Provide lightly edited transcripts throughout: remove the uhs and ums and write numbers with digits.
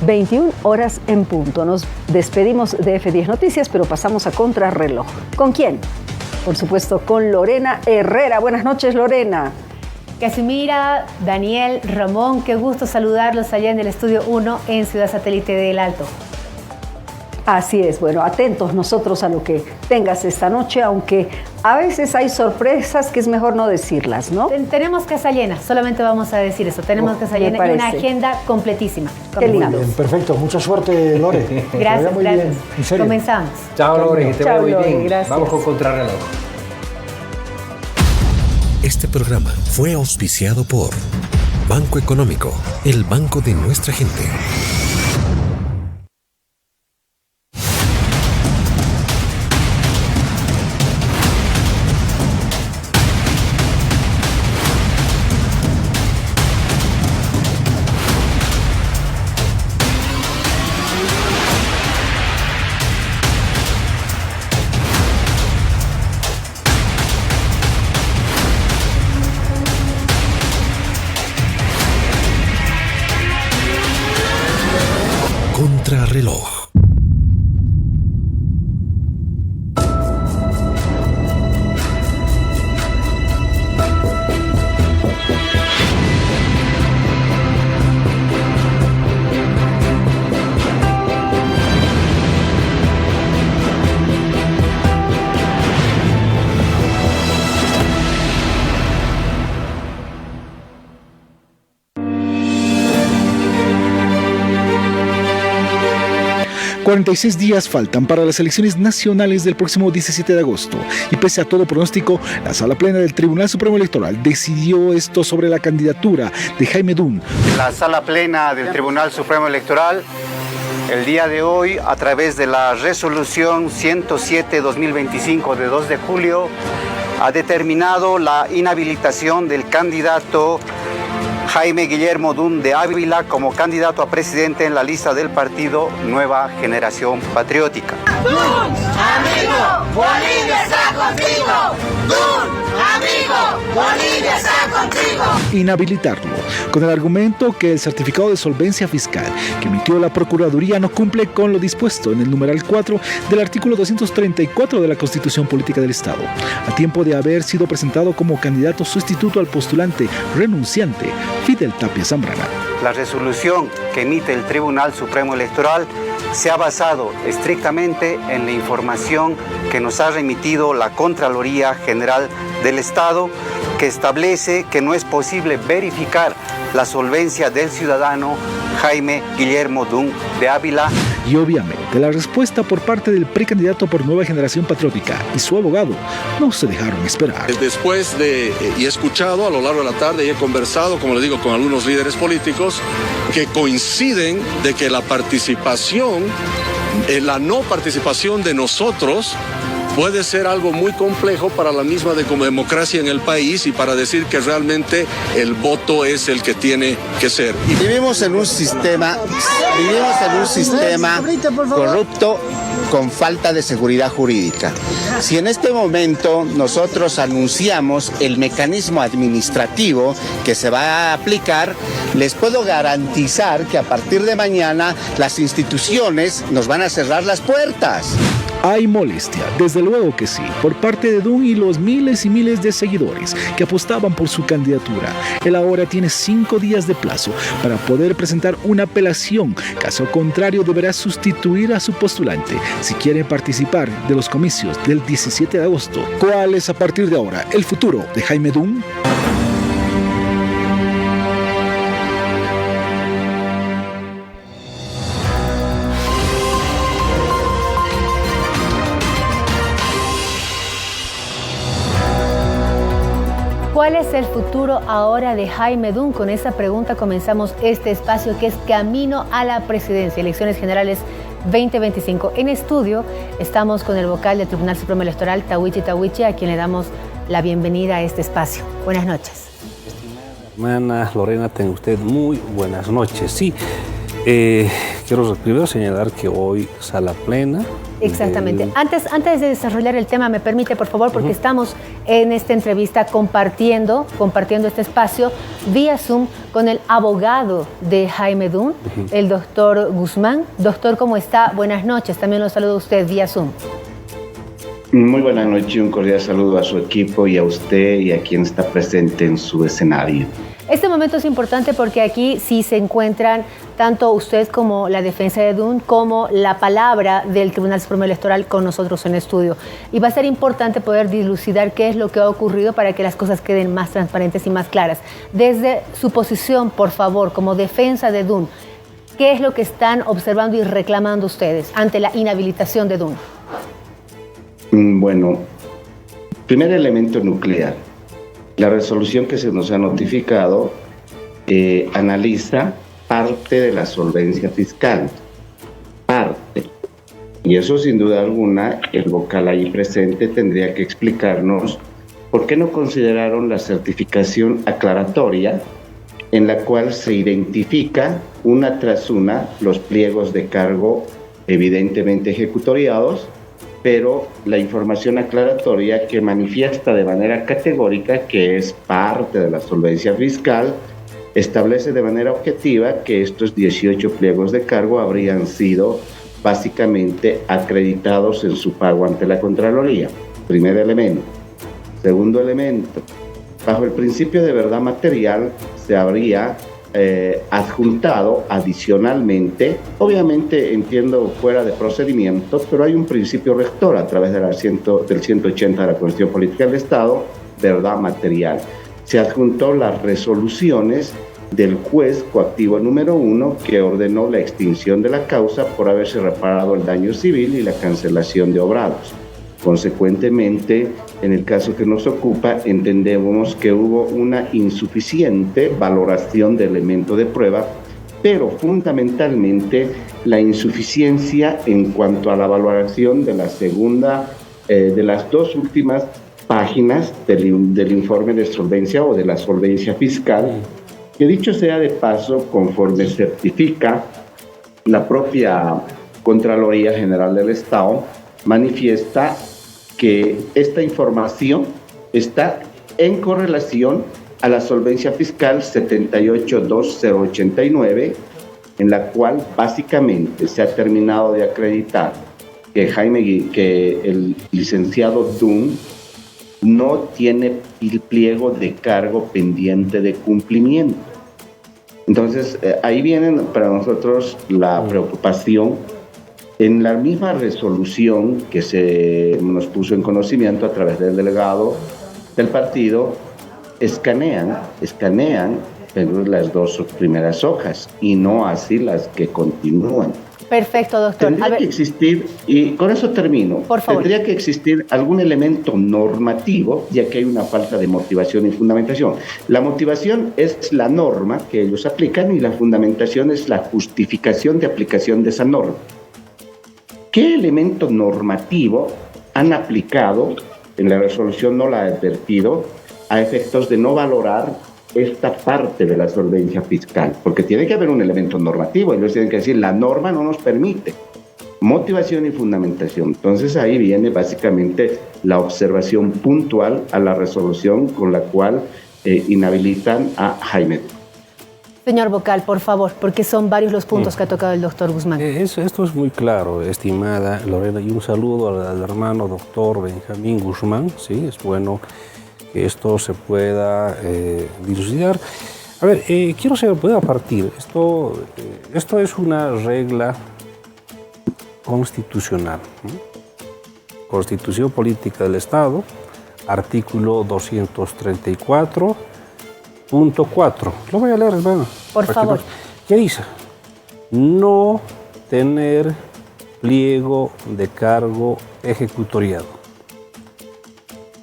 21 horas en punto. Nos despedimos de F10 Noticias, pero pasamos a Contrarreloj. ¿Con quién? Por supuesto, con Lorena Herrera. Buenas noches, Lorena. Casimira, Daniel, Ramón, qué gusto saludarlos allá en el Estudio 1 en Ciudad Satélite del Alto. Así es, bueno, atentos nosotros a lo que tengas esta noche, aunque a veces hay sorpresas que es mejor no decirlas, ¿no? Tenemos casa llena, solamente vamos a decir eso, tenemos casa llena y una agenda completísima. Qué lindo. Perfecto, mucha suerte, Lore. Gracias, muy gracias. Bien. Comenzamos. Chao, Lore, que te vaya muy bien. Gracias. Vamos con Contrarreloj. Este programa fue auspiciado por Banco Económico, el banco de nuestra gente. Contrarreloj. ...46 días faltan para las elecciones nacionales del próximo 17 de agosto... ...y pese a todo pronóstico... ...la Sala Plena del Tribunal Supremo Electoral... ...decidió esto sobre la candidatura de Jaime Dun. La Sala Plena del Tribunal Supremo Electoral... ...el día de hoy, a través de la resolución 107-2025 de 2 de julio... ...ha determinado la inhabilitación del candidato... Jaime Guillermo Dun de Ávila como candidato a presidente en la lista del partido Nueva Generación Patriótica. ¡Dun, amigo! ¡Bolivia está contigo! ¡Dun, amigo! ¡Bolivia está contigo! Inhabilitarlo, con el argumento que el certificado de solvencia fiscal que emitió la Procuraduría no cumple con lo dispuesto en el numeral 4 del artículo 234 de la Constitución Política del Estado, a tiempo de haber sido presentado como candidato sustituto al postulante renunciante Fidel Tapia Zambrana. La resolución que emite el Tribunal Supremo Electoral se ha basado estrictamente en la información que nos ha remitido la Contraloría General del Estado, que establece que no es posible verificar la solvencia del ciudadano Jaime Guillermo Dun de Ávila. Y obviamente la respuesta por parte del precandidato por Nueva Generación Patriótica y su abogado no se dejaron esperar. Después y he escuchado a lo largo de la tarde y he conversado, como le digo, con algunos líderes políticos que coinciden de que la participación, la no participación de nosotros puede ser algo muy complejo para la misma democracia en el país y para decir que realmente el voto es el que tiene que ser. Vivimos en un sistema corrupto con falta de seguridad jurídica. Si en este momento nosotros anunciamos el mecanismo administrativo que se va a aplicar, les puedo garantizar que a partir de mañana las instituciones nos van a cerrar las puertas. Hay molestia, desde luego que sí, por parte de Dun y los miles y miles de seguidores que apostaban por su candidatura. Él ahora tiene 5 días de plazo para poder presentar una apelación. Caso contrario, deberá sustituir a su postulante si quiere participar de los comicios del 17 de agosto. ¿Cuál es a partir de ahora el futuro de Jaime Dun? ¿Cuál es el futuro ahora de Jaime Dun? Con esa pregunta comenzamos este espacio que es Camino a la Presidencia, Elecciones Generales 2025. En estudio estamos con el vocal del Tribunal Supremo Electoral, Tawichi Tawichi, a quien le damos la bienvenida a este espacio. Buenas noches. Estimada hermana Lorena, tenga usted muy buenas noches. Sí, quiero primero señalar que hoy sala plena. Exactamente. Antes de desarrollar el tema, me permite, por favor, porque estamos en esta entrevista compartiendo este espacio vía Zoom con el abogado de Jaime Dunn, el doctor Guzmán. Doctor, ¿cómo está? Buenas noches. También lo saludo a usted vía Zoom. Muy buenas noches y un cordial saludo a su equipo y a usted y a quien está presente en su escenario. Este momento es importante porque aquí sí se encuentran tanto usted como la defensa de Dunn como la palabra del Tribunal Supremo Electoral con nosotros en estudio. Y va a ser importante poder dilucidar qué es lo que ha ocurrido para que las cosas queden más transparentes y más claras. Desde su posición, por favor, como defensa de Dunn, ¿qué es lo que están observando y reclamando ustedes ante la inhabilitación de Dunn? Bueno, primer elemento nuclear. La resolución que se nos ha notificado analiza parte de la solvencia fiscal. Parte. Y eso sin duda alguna, el vocal ahí presente tendría que explicarnos por qué no consideraron la certificación aclaratoria en la cual se identifica una tras una los pliegos de cargo evidentemente ejecutoriados, pero la información aclaratoria que manifiesta de manera categórica que es parte de la solvencia fiscal establece de manera objetiva que estos 18 pliegos de cargo habrían sido básicamente acreditados en su pago ante la Contraloría. Primer elemento. Segundo elemento, bajo el principio de verdad material se habría adjuntado adicionalmente, obviamente entiendo fuera de procedimiento, pero hay un principio rector a través del 180 de la Constitución Política del Estado, verdad material. Se adjuntó las resoluciones del juez coactivo número 1 que ordenó la extinción de la causa por haberse reparado el daño civil y la cancelación de obrados. Consecuentemente, en el caso que nos ocupa, entendemos que hubo una insuficiente valoración de elemento de prueba, pero fundamentalmente la insuficiencia en cuanto a la valoración de la segunda, de las dos últimas páginas del informe de solvencia o de la solvencia fiscal, que dicho sea de paso, conforme certifica la propia Contraloría General del Estado, manifiesta que esta información está en correlación a la solvencia fiscal 782089, en la cual básicamente se ha terminado de acreditar que el licenciado Dunn no tiene el pliego de cargo pendiente de cumplimiento. Entonces, ahí viene para nosotros la preocupación. En la misma resolución que se nos puso en conocimiento a través del delegado del partido, escanean las dos primeras hojas y no así las que continúan. Perfecto, doctor. Tendría que existir, y con eso termino, por favor, tendría que existir algún elemento normativo, ya que hay una falta de motivación y fundamentación. La motivación es la norma que ellos aplican y la fundamentación es la justificación de aplicación de esa norma. ¿Qué elemento normativo han aplicado? En la resolución no la he advertido, a efectos de no valorar esta parte de la solvencia fiscal, porque tiene que haber un elemento normativo, ellos tienen que decir, la norma no nos permite, motivación y fundamentación. Entonces ahí viene básicamente la observación puntual a la resolución con la cual inhabilitan a Jaime. Señor vocal, por favor, porque son varios los puntos que ha tocado el doctor Guzmán. Esto es muy claro, estimada Lorena, y un saludo al hermano doctor Benjamín Guzmán. Sí, es bueno que esto se pueda dilucidar. A ver, quiero saber, ¿puedo partir? Esto es una regla constitucional. Constitución Política del Estado, artículo 234. Punto 4. Lo voy a leer, hermano. Por favor. ¿Qué dice? No tener pliego de cargo ejecutoriado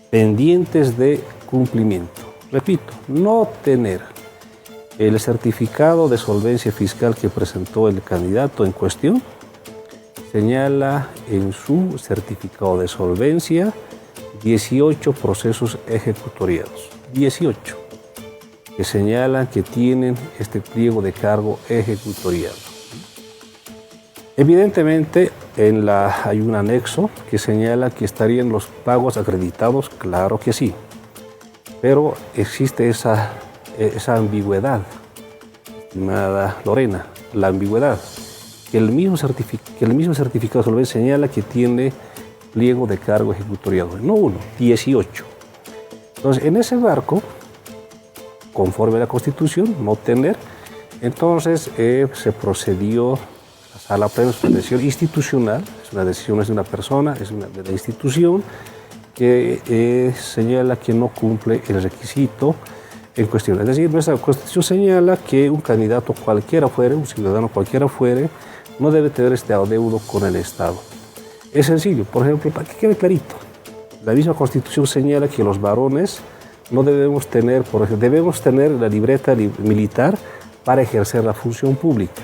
pendientes de cumplimiento. Repito, no tener el certificado de solvencia fiscal que presentó el candidato en cuestión. Señala en su certificado de solvencia 18 procesos ejecutoriados. 18. Que señalan que tienen este pliego de cargo ejecutoriado. Evidentemente, hay un anexo que señala que estarían los pagos acreditados, claro que sí, pero existe esa ambigüedad, estimada Lorena, la ambigüedad, que el mismo certificado de solvencia señala que tiene pliego de cargo ejecutoriado, no 1, 18. Entonces, en ese marco, conforme a la Constitución, no tener, entonces se procedió a la plena, es una decisión institucional, es una decisión, no es de una persona, es de la institución que señala que no cumple el requisito en cuestión. Es decir, nuestra Constitución señala que un candidato cualquiera fuere, un ciudadano cualquiera fuere, no debe tener este adeudo con el Estado. Es sencillo, por ejemplo, para que quede clarito, la misma Constitución señala que los varones no debemos tener, por ejemplo, debemos tener la libreta militar para ejercer la función pública.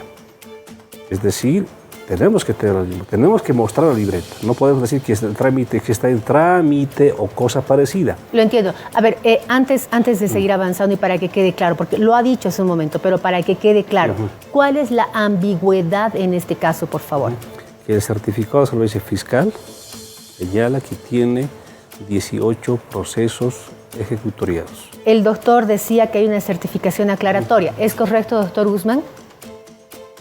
Es decir, tenemos que mostrar la libreta. No podemos decir que está en trámite o cosa parecida. Lo entiendo. A ver, antes de seguir avanzando y para que quede claro, porque lo ha dicho hace un momento, pero para que quede claro, ¿cuál es la ambigüedad en este caso, por favor? Que el certificado de solvencia fiscal señala que tiene 18 procesos ejecutoriados. El doctor decía que hay una certificación aclaratoria. ¿Es correcto, doctor Guzmán?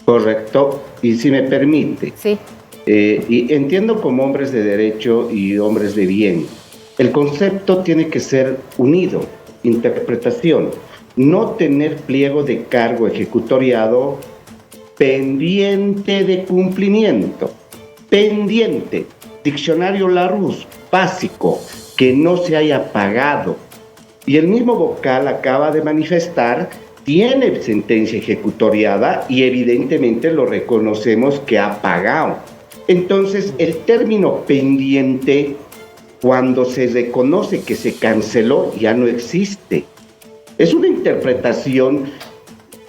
Correcto, y si me permite, sí. Y entiendo como hombres de derecho y hombres de bien, el concepto tiene que ser unido, interpretación, no tener pliego de cargo ejecutoriado pendiente de cumplimiento, pendiente, diccionario Larousse, básico, que no se haya pagado. Y el mismo vocal acaba de manifestar tiene sentencia ejecutoriada y evidentemente lo reconocemos que ha pagado. Entonces, el término pendiente, cuando se reconoce que se canceló, ya no existe. Es una interpretación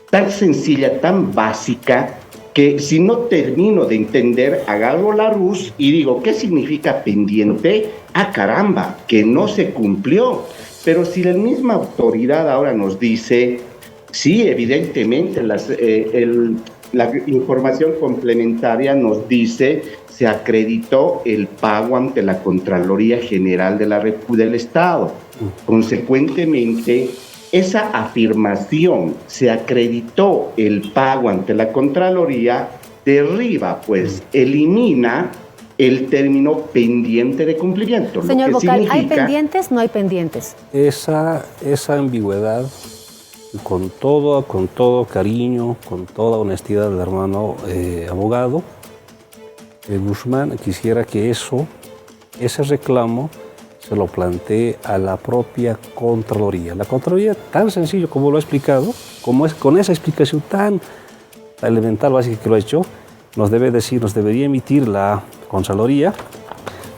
tan sencilla, tan básica, que si no termino de entender, agarro Larousse y digo, ¿qué significa pendiente? ¡Ah, caramba! Que no se cumplió. Pero si la misma autoridad ahora nos dice, sí, evidentemente, la información complementaria nos dice, se acreditó el pago ante la Contraloría General del Estado. Consecuentemente, esa afirmación, se acreditó el pago ante la Contraloría, derriba, pues, elimina el término pendiente de cumplimiento. Señor vocal, ¿hay pendientes? ¿No hay pendientes? Esa ambigüedad, con todo cariño, con toda honestidad del hermano abogado, Guzmán, quisiera que ese reclamo se lo plantee a la propia Contraloría. La Contraloría, tan sencillo como lo ha explicado, con esa explicación tan elemental, básica que lo ha hecho, nos debería emitir la Contraloría,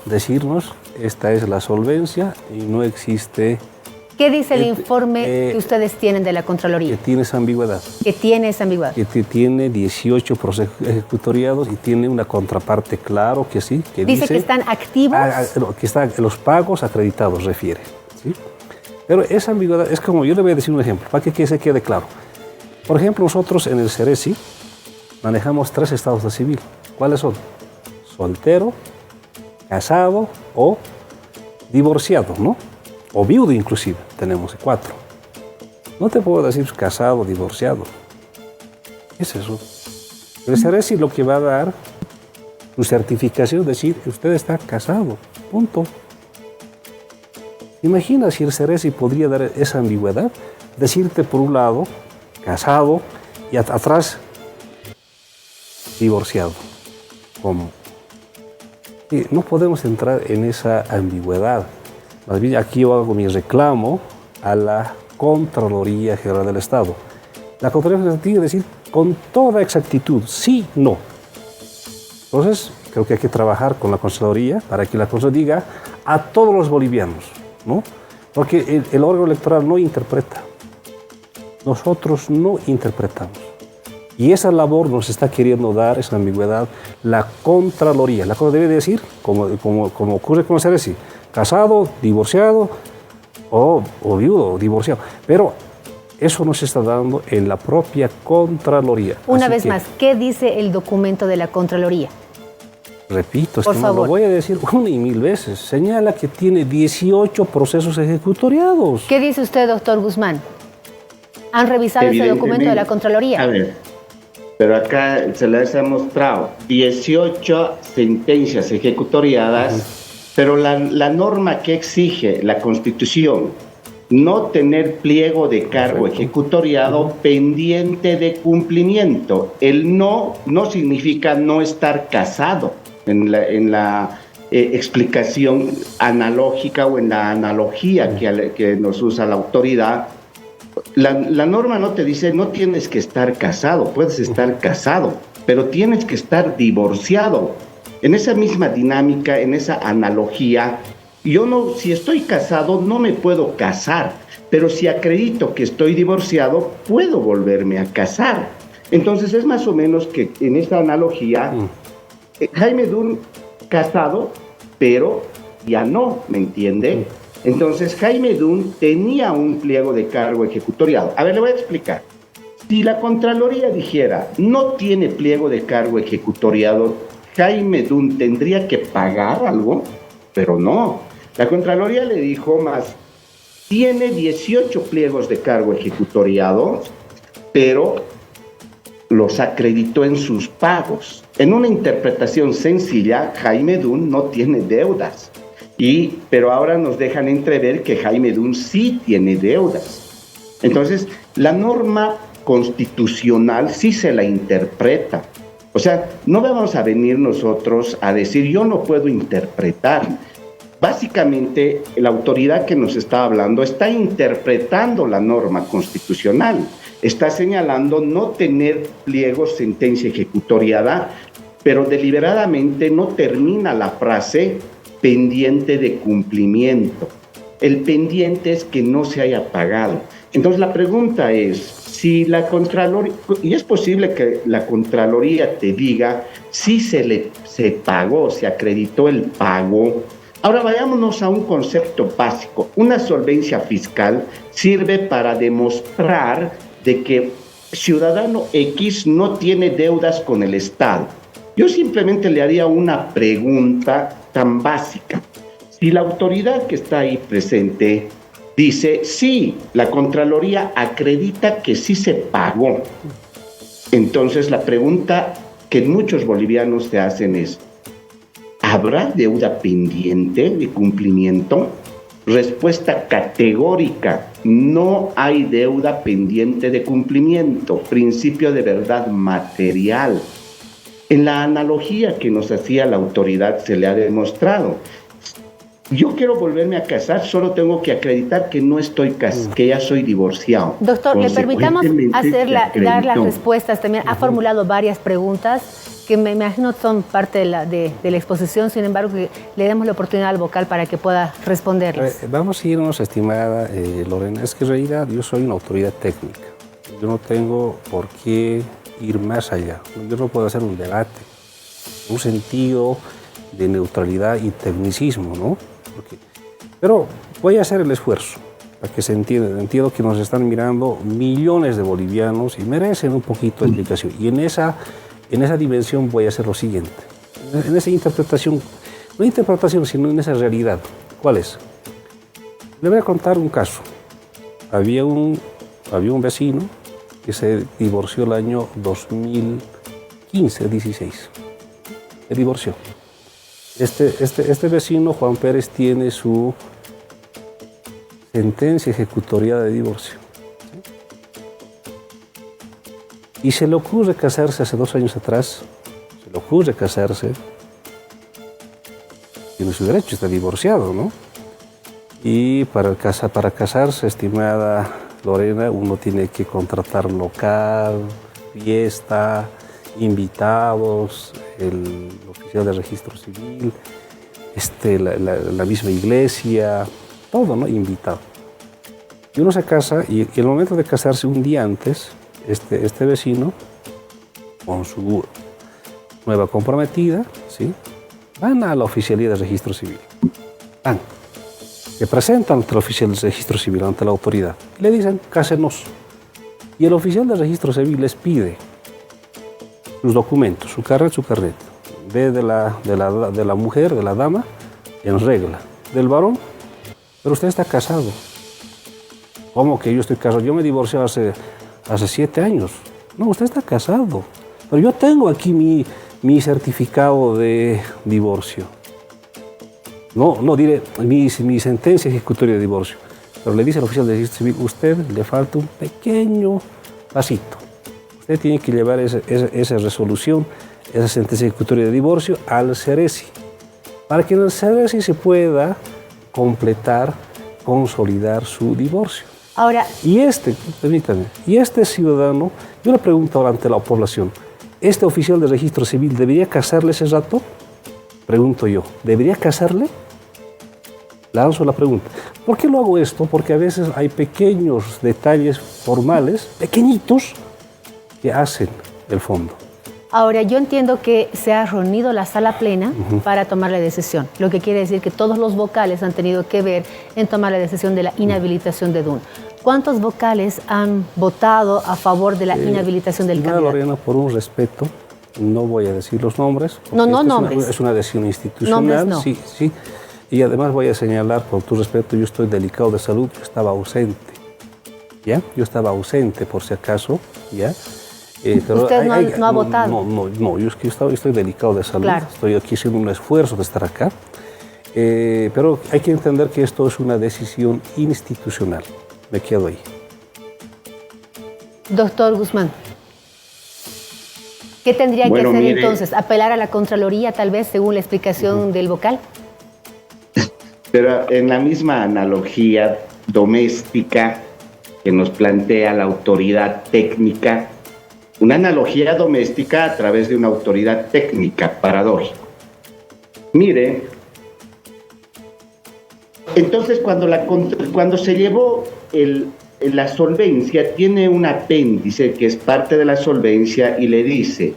decirnos, esta es la solvencia y no existe... ¿Qué dice el informe que ustedes tienen de la Contraloría? Que tiene esa ambigüedad. Que tiene esa ambigüedad. Que tiene 18 procesos ejecutoriados y tiene una contraparte, claro que sí. Que dice que están activos. Que están los pagos acreditados, refiere. ¿Sí? Pero esa ambigüedad es como, yo le voy a decir un ejemplo, para que se quede claro. Por ejemplo, nosotros en el Ceresi manejamos 3 estados de civil. ¿Cuáles son? Soltero, casado o divorciado, ¿no? O viudo inclusive, tenemos 4. No te puedo decir casado, divorciado. ¿Qué es eso? El Ceresi lo que va a dar, su certificación, decir que usted está casado, punto. Imagina si el Ceresi podría dar esa ambigüedad, decirte por un lado, casado, y atrás, divorciado. ¿Cómo? Y no podemos entrar en esa ambigüedad. Más bien aquí yo hago mi reclamo a la Contraloría General del Estado. La Contraloría General tiene que decir con toda exactitud, sí, no. Entonces, creo que hay que trabajar con la Contraloría para que la Contraloría diga a todos los bolivianos, ¿no? Porque el órgano electoral no interpreta. Nosotros no interpretamos. Y esa labor nos está queriendo dar, esa ambigüedad, la Contraloría. La Contraloría debe decir, como ocurre con el Ceresi, casado, divorciado o viudo o divorciado. Pero Eso nos está dando en la propia Contraloría. Una vez más, ¿qué dice el documento de la Contraloría? Repito, por favor. lo voy a decir una y mil veces. Señala que tiene 18 procesos ejecutoriados. ¿Qué dice usted, doctor Guzmán? ¿Han revisado ese documento de la Contraloría? A ver, pero acá se les ha mostrado 18 sentencias ejecutoriadas, pero la norma que exige la Constitución, no tener pliego de cargo ejecutoriado pendiente de cumplimiento. El no significa no estar casado en la explicación analógica o en la analogía que nos usa la autoridad. La norma no te dice no tienes que estar casado, puedes estar casado, pero tienes que estar divorciado. En esa misma dinámica, en esa analogía, si estoy casado no me puedo casar, pero si acredito que estoy divorciado, puedo volverme a casar. Entonces es más o menos que en esta analogía, Jaime Dunn casado, pero ya no, ¿me entiende? Entonces Jaime Dunn tenía un pliego de cargo ejecutoriado. A ver, le voy a explicar. Si la Contraloría dijera no tiene pliego de cargo ejecutoriado, Jaime Dunn tendría que pagar algo, pero no. La Contraloría le dijo más, tiene 18 pliegos de cargo ejecutoriado, pero los acreditó en sus pagos. En una interpretación sencilla, Jaime Dunn no tiene deudas, pero ahora nos dejan entrever que Jaime Dunn sí tiene deudas. Entonces, la norma constitucional sí se la interpreta. O sea, no vamos a venir nosotros a decir yo no puedo interpretar. Básicamente, la autoridad que nos está hablando está interpretando la norma constitucional. Está señalando no tener pliegos, sentencia ejecutoriada, pero deliberadamente no termina la frase pendiente de cumplimiento. El pendiente es que no se haya pagado. Entonces la pregunta es, si la Contraloría, y es posible que la Contraloría te diga si se pagó, se acreditó el pago. Ahora vayámonos a un concepto básico. Una solvencia fiscal sirve para demostrar de que ciudadano X no tiene deudas con el Estado. Yo simplemente le haría una pregunta tan básica. Si la autoridad que está ahí presente dice, sí, la Contraloría acredita que sí se pagó, entonces la pregunta que muchos bolivianos se hacen es, ¿habrá deuda pendiente de cumplimiento? Respuesta categórica, no hay deuda pendiente de cumplimiento, principio de verdad material. En la analogía que nos hacía la autoridad se le ha demostrado. Yo quiero volverme a casar, solo tengo que acreditar que no estoy casado, que ya soy divorciado. Doctor, le permitamos dar las respuestas también. Ha formulado varias preguntas que me imagino son parte de la exposición, sin embargo, que le demos la oportunidad al vocal para que pueda responderlas. Vamos a irnos, estimada Lorena. Es que en realidad yo soy una autoridad técnica. Yo no tengo por qué ir más allá. Yo no puedo hacer un debate, un sentido de neutralidad y tecnicismo, ¿no? Pero voy a hacer el esfuerzo para que se entienda. Entiendo que nos están mirando millones de bolivianos y merecen un poquito de explicación. Y en esa dimensión voy a hacer lo siguiente. En esa interpretación, no interpretación, sino en esa realidad. ¿Cuál es? Le voy a contar un caso. Había un vecino que se divorció el año 2015-16. Se divorció. Este vecino, Juan Pérez, tiene su sentencia ejecutoriada de divorcio. ¿Sí? Y se le ocurre casarse hace 2 años atrás. Se le ocurre casarse. Tiene su derecho, está divorciado, ¿no? Y para casarse, estimada Lorena, uno tiene que contratar local, fiesta, invitados, el oficial de registro civil, la misma iglesia, todo, ¿no? Invitado. Y uno se casa y el momento de casarse un día antes, este vecino, con su nueva comprometida, ¿sí? Van a la oficialía de registro civil. Se presentan ante el oficial de registro civil, ante la autoridad, y le dicen, cásenos. Y el oficial de registro civil les pide sus documentos, su carnet, de la mujer, de la dama, en regla. Del varón, pero usted está casado. ¿Cómo que yo estoy casado? Yo me divorcié hace 7 años. No, usted está casado. Pero yo tengo aquí mi certificado de divorcio. No diré mi sentencia ejecutoria de divorcio. Pero le dice al oficial de registro civil, usted le falta un pequeño pasito. Usted tiene que llevar esa resolución, esa sentencia ejecutoria de divorcio al CERECI, para que en el CERECI se pueda completar, consolidar su divorcio. Ahora, permítame, este ciudadano, yo le pregunto ahora ante la población, ¿este oficial de registro civil debería casarle ese rato? Pregunto yo, ¿debería casarle? Lanzo la pregunta. ¿Por qué lo hago esto? Porque a veces hay pequeños detalles formales, pequeñitos, que hacen el fondo. Ahora, yo entiendo que se ha reunido la sala plena para tomar la decisión, lo que quiere decir que todos los vocales han tenido que ver en tomar la decisión de la inhabilitación de Dunn. ¿Cuántos vocales han votado a favor de la inhabilitación del candidato? Lorena, por un respeto, no voy a decir los nombres. No nombres. Es una decisión institucional. Nombres no. Sí. Y además voy a señalar, por tu respeto, yo estoy delicado de salud, yo estaba ausente. ¿Ya? Yo estaba ausente, por si acaso, ¿ya? Pero ¿Usted no ha votado? No, yo estoy delicado de salud. Claro. Estoy aquí haciendo un esfuerzo de estar acá. Pero hay que entender que esto es una decisión institucional. Me quedo ahí. Doctor Guzmán, ¿qué tendría que hacer entonces? ¿Apelar a la Contraloría, tal vez, según la explicación del vocal? Pero en la misma analogía doméstica que nos plantea la autoridad técnica, una analogía doméstica a través de una autoridad técnica, paradójico. Mire, entonces cuando se llevó la solvencia, tiene un apéndice que es parte de la solvencia y le dice,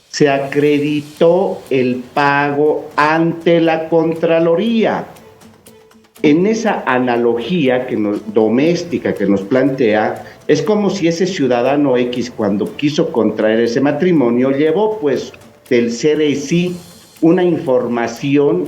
se acreditó el pago ante la Contraloría. En esa analogía doméstica que nos plantea, es como si ese ciudadano X, cuando quiso contraer ese matrimonio, llevó pues del CERECI una información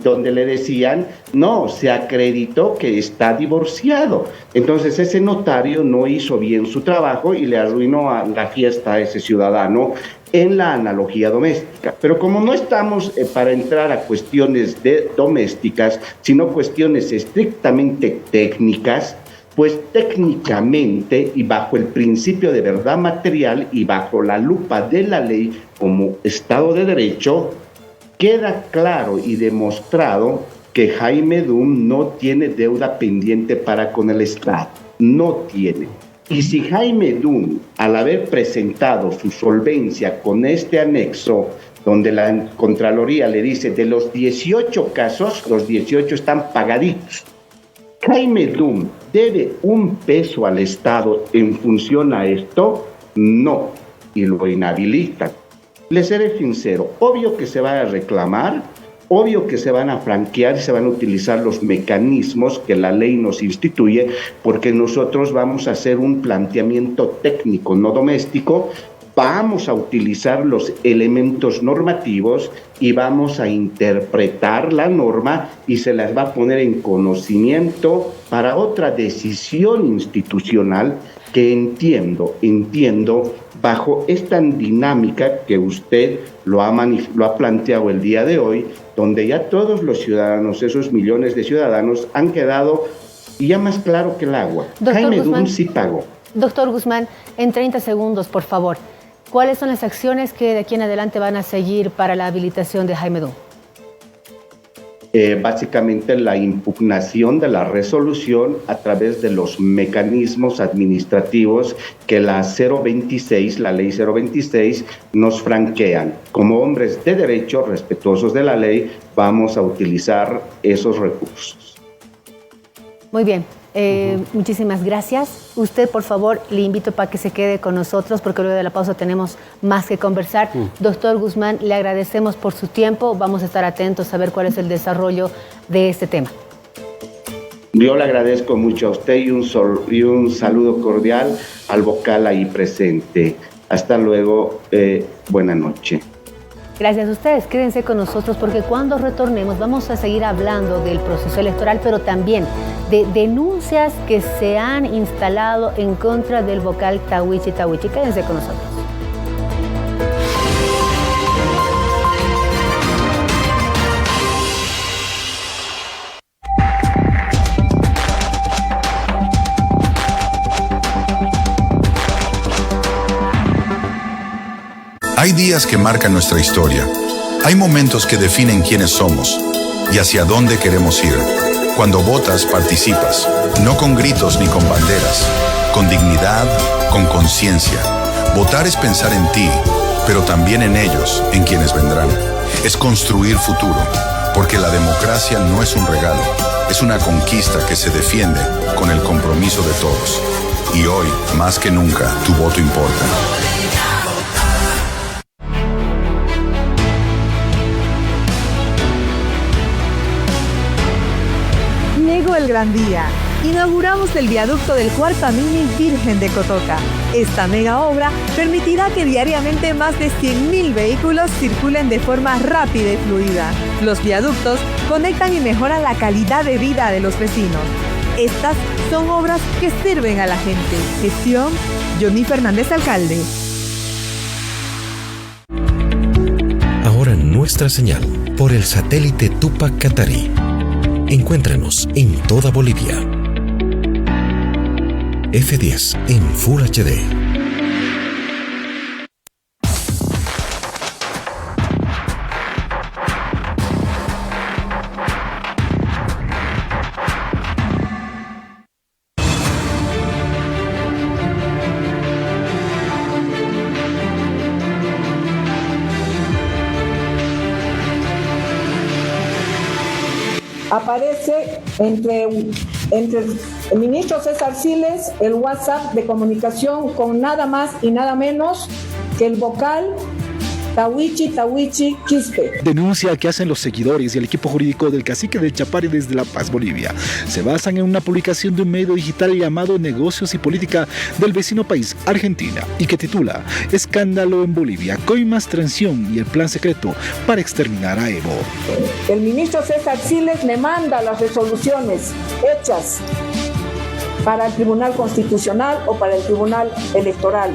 donde le decían, no, se acreditó que está divorciado. Entonces ese notario no hizo bien su trabajo y le arruinó la fiesta a ese ciudadano en la analogía doméstica. Pero como no estamos para entrar a cuestiones domésticas, sino cuestiones estrictamente técnicas, pues técnicamente y bajo el principio de verdad material y bajo la lupa de la ley como Estado de Derecho, queda claro y demostrado que Jaime Dunn no tiene deuda pendiente para con el Estado, no tiene. Y si Jaime Dunn, al haber presentado su solvencia con este anexo, donde la Contraloría le dice de los 18 casos, los 18 están pagaditos, Jaime Dunn debe un peso al Estado en función a esto, no, y lo inhabilitan. Le seré sincero, obvio que se va a reclamar, obvio que se van a franquear y se van a utilizar los mecanismos que la ley nos instituye, porque nosotros vamos a hacer un planteamiento técnico, no doméstico, vamos a utilizar los elementos normativos y vamos a interpretar la norma y se las va a poner en conocimiento para otra decisión institucional que entiendo bajo esta dinámica que usted lo ha planteado el día de hoy, donde ya todos los ciudadanos, esos millones de ciudadanos, han quedado ya más claro que el agua. Jaime Dunn sí pagó. Doctor Guzmán, en 30 segundos, por favor, ¿cuáles son las acciones que de aquí en adelante van a seguir para la habilitación de Jaime Dunn? Básicamente la impugnación de la resolución a través de los mecanismos administrativos que la 026, la ley 026, nos franquean. Como hombres de derecho, respetuosos de la ley, vamos a utilizar esos recursos. Muy bien. Muchísimas gracias. Usted, por favor, le invito para que se quede con nosotros porque luego de la pausa tenemos más que conversar. Doctor Guzmán, le agradecemos por su tiempo. Vamos a estar atentos a ver cuál es el desarrollo de este tema. Yo le agradezco mucho a usted y un saludo cordial al vocal ahí presente. Hasta luego, buena noche. Gracias a ustedes, quédense con nosotros porque cuando retornemos vamos a seguir hablando del proceso electoral, pero también de denuncias que se han instalado en contra del vocal Tawichi Tawichi. Quédense con nosotros. Hay días que marcan nuestra historia. Hay momentos que definen quiénes somos y hacia dónde queremos ir. Cuando votas, participas. No con gritos ni con banderas. Con dignidad, con conciencia. Votar es pensar en ti, pero también en ellos, en quienes vendrán. Es construir futuro, porque la democracia no es un regalo. Es una conquista que se defiende con el compromiso de todos. Y hoy, más que nunca, tu voto importa. El gran día. Inauguramos el viaducto del Cuartamini Virgen de Cotoca. Esta mega obra permitirá que diariamente más de 100.000 vehículos circulen de forma rápida y fluida. Los viaductos conectan y mejoran la calidad de vida de los vecinos. Estas son obras que sirven a la gente. Gestión Johnny Fernández, alcalde. Ahora nuestra señal por el satélite Tupac Katari. Encuéntranos en toda Bolivia. F10 en Full HD. Aparece entre el ministro César Siles el WhatsApp de comunicación con nada más y nada menos que el vocal Tawichi Tawichi Quispe. Denuncia que hacen los seguidores y el equipo jurídico del cacique del Chapare desde La Paz, Bolivia. Se basan en una publicación de un medio digital llamado Negocios y Política del vecino país, Argentina, y que titula Escándalo en Bolivia, coimas, transición y el plan secreto para exterminar a Evo. El ministro César Siles me manda las resoluciones hechas para el Tribunal Constitucional o para el Tribunal Electoral.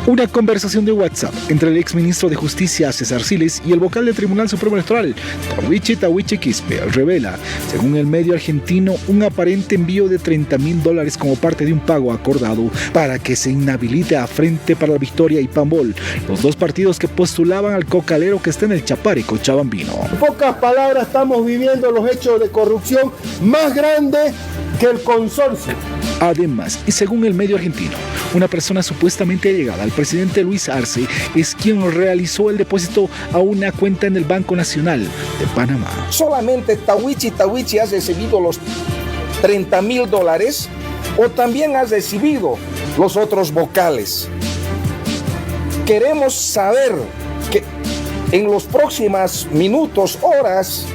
Una conversación de WhatsApp entre el exministro de Justicia César Siles y el vocal del Tribunal Supremo Electoral, Tawichi Tawichi Quispe, revela, según el medio argentino, un aparente envío de $30.000 como parte de un pago acordado para que se inhabilite a Frente para la Victoria y Pambol, los dos partidos que postulaban al cocalero que está en el Chapare, Cochabambino. En pocas palabras, estamos viviendo los hechos de corrupción más grandes que el consorcio. Además, y según el medio argentino, una persona supuestamente allegada al presidente Luis Arce es quien realizó el depósito a una cuenta en el Banco Nacional de Panamá. ¿Solamente Tawichi Tawichi has recibido los $30.000 o también has recibido los otros vocales? Queremos saber que en los próximos minutos, horas,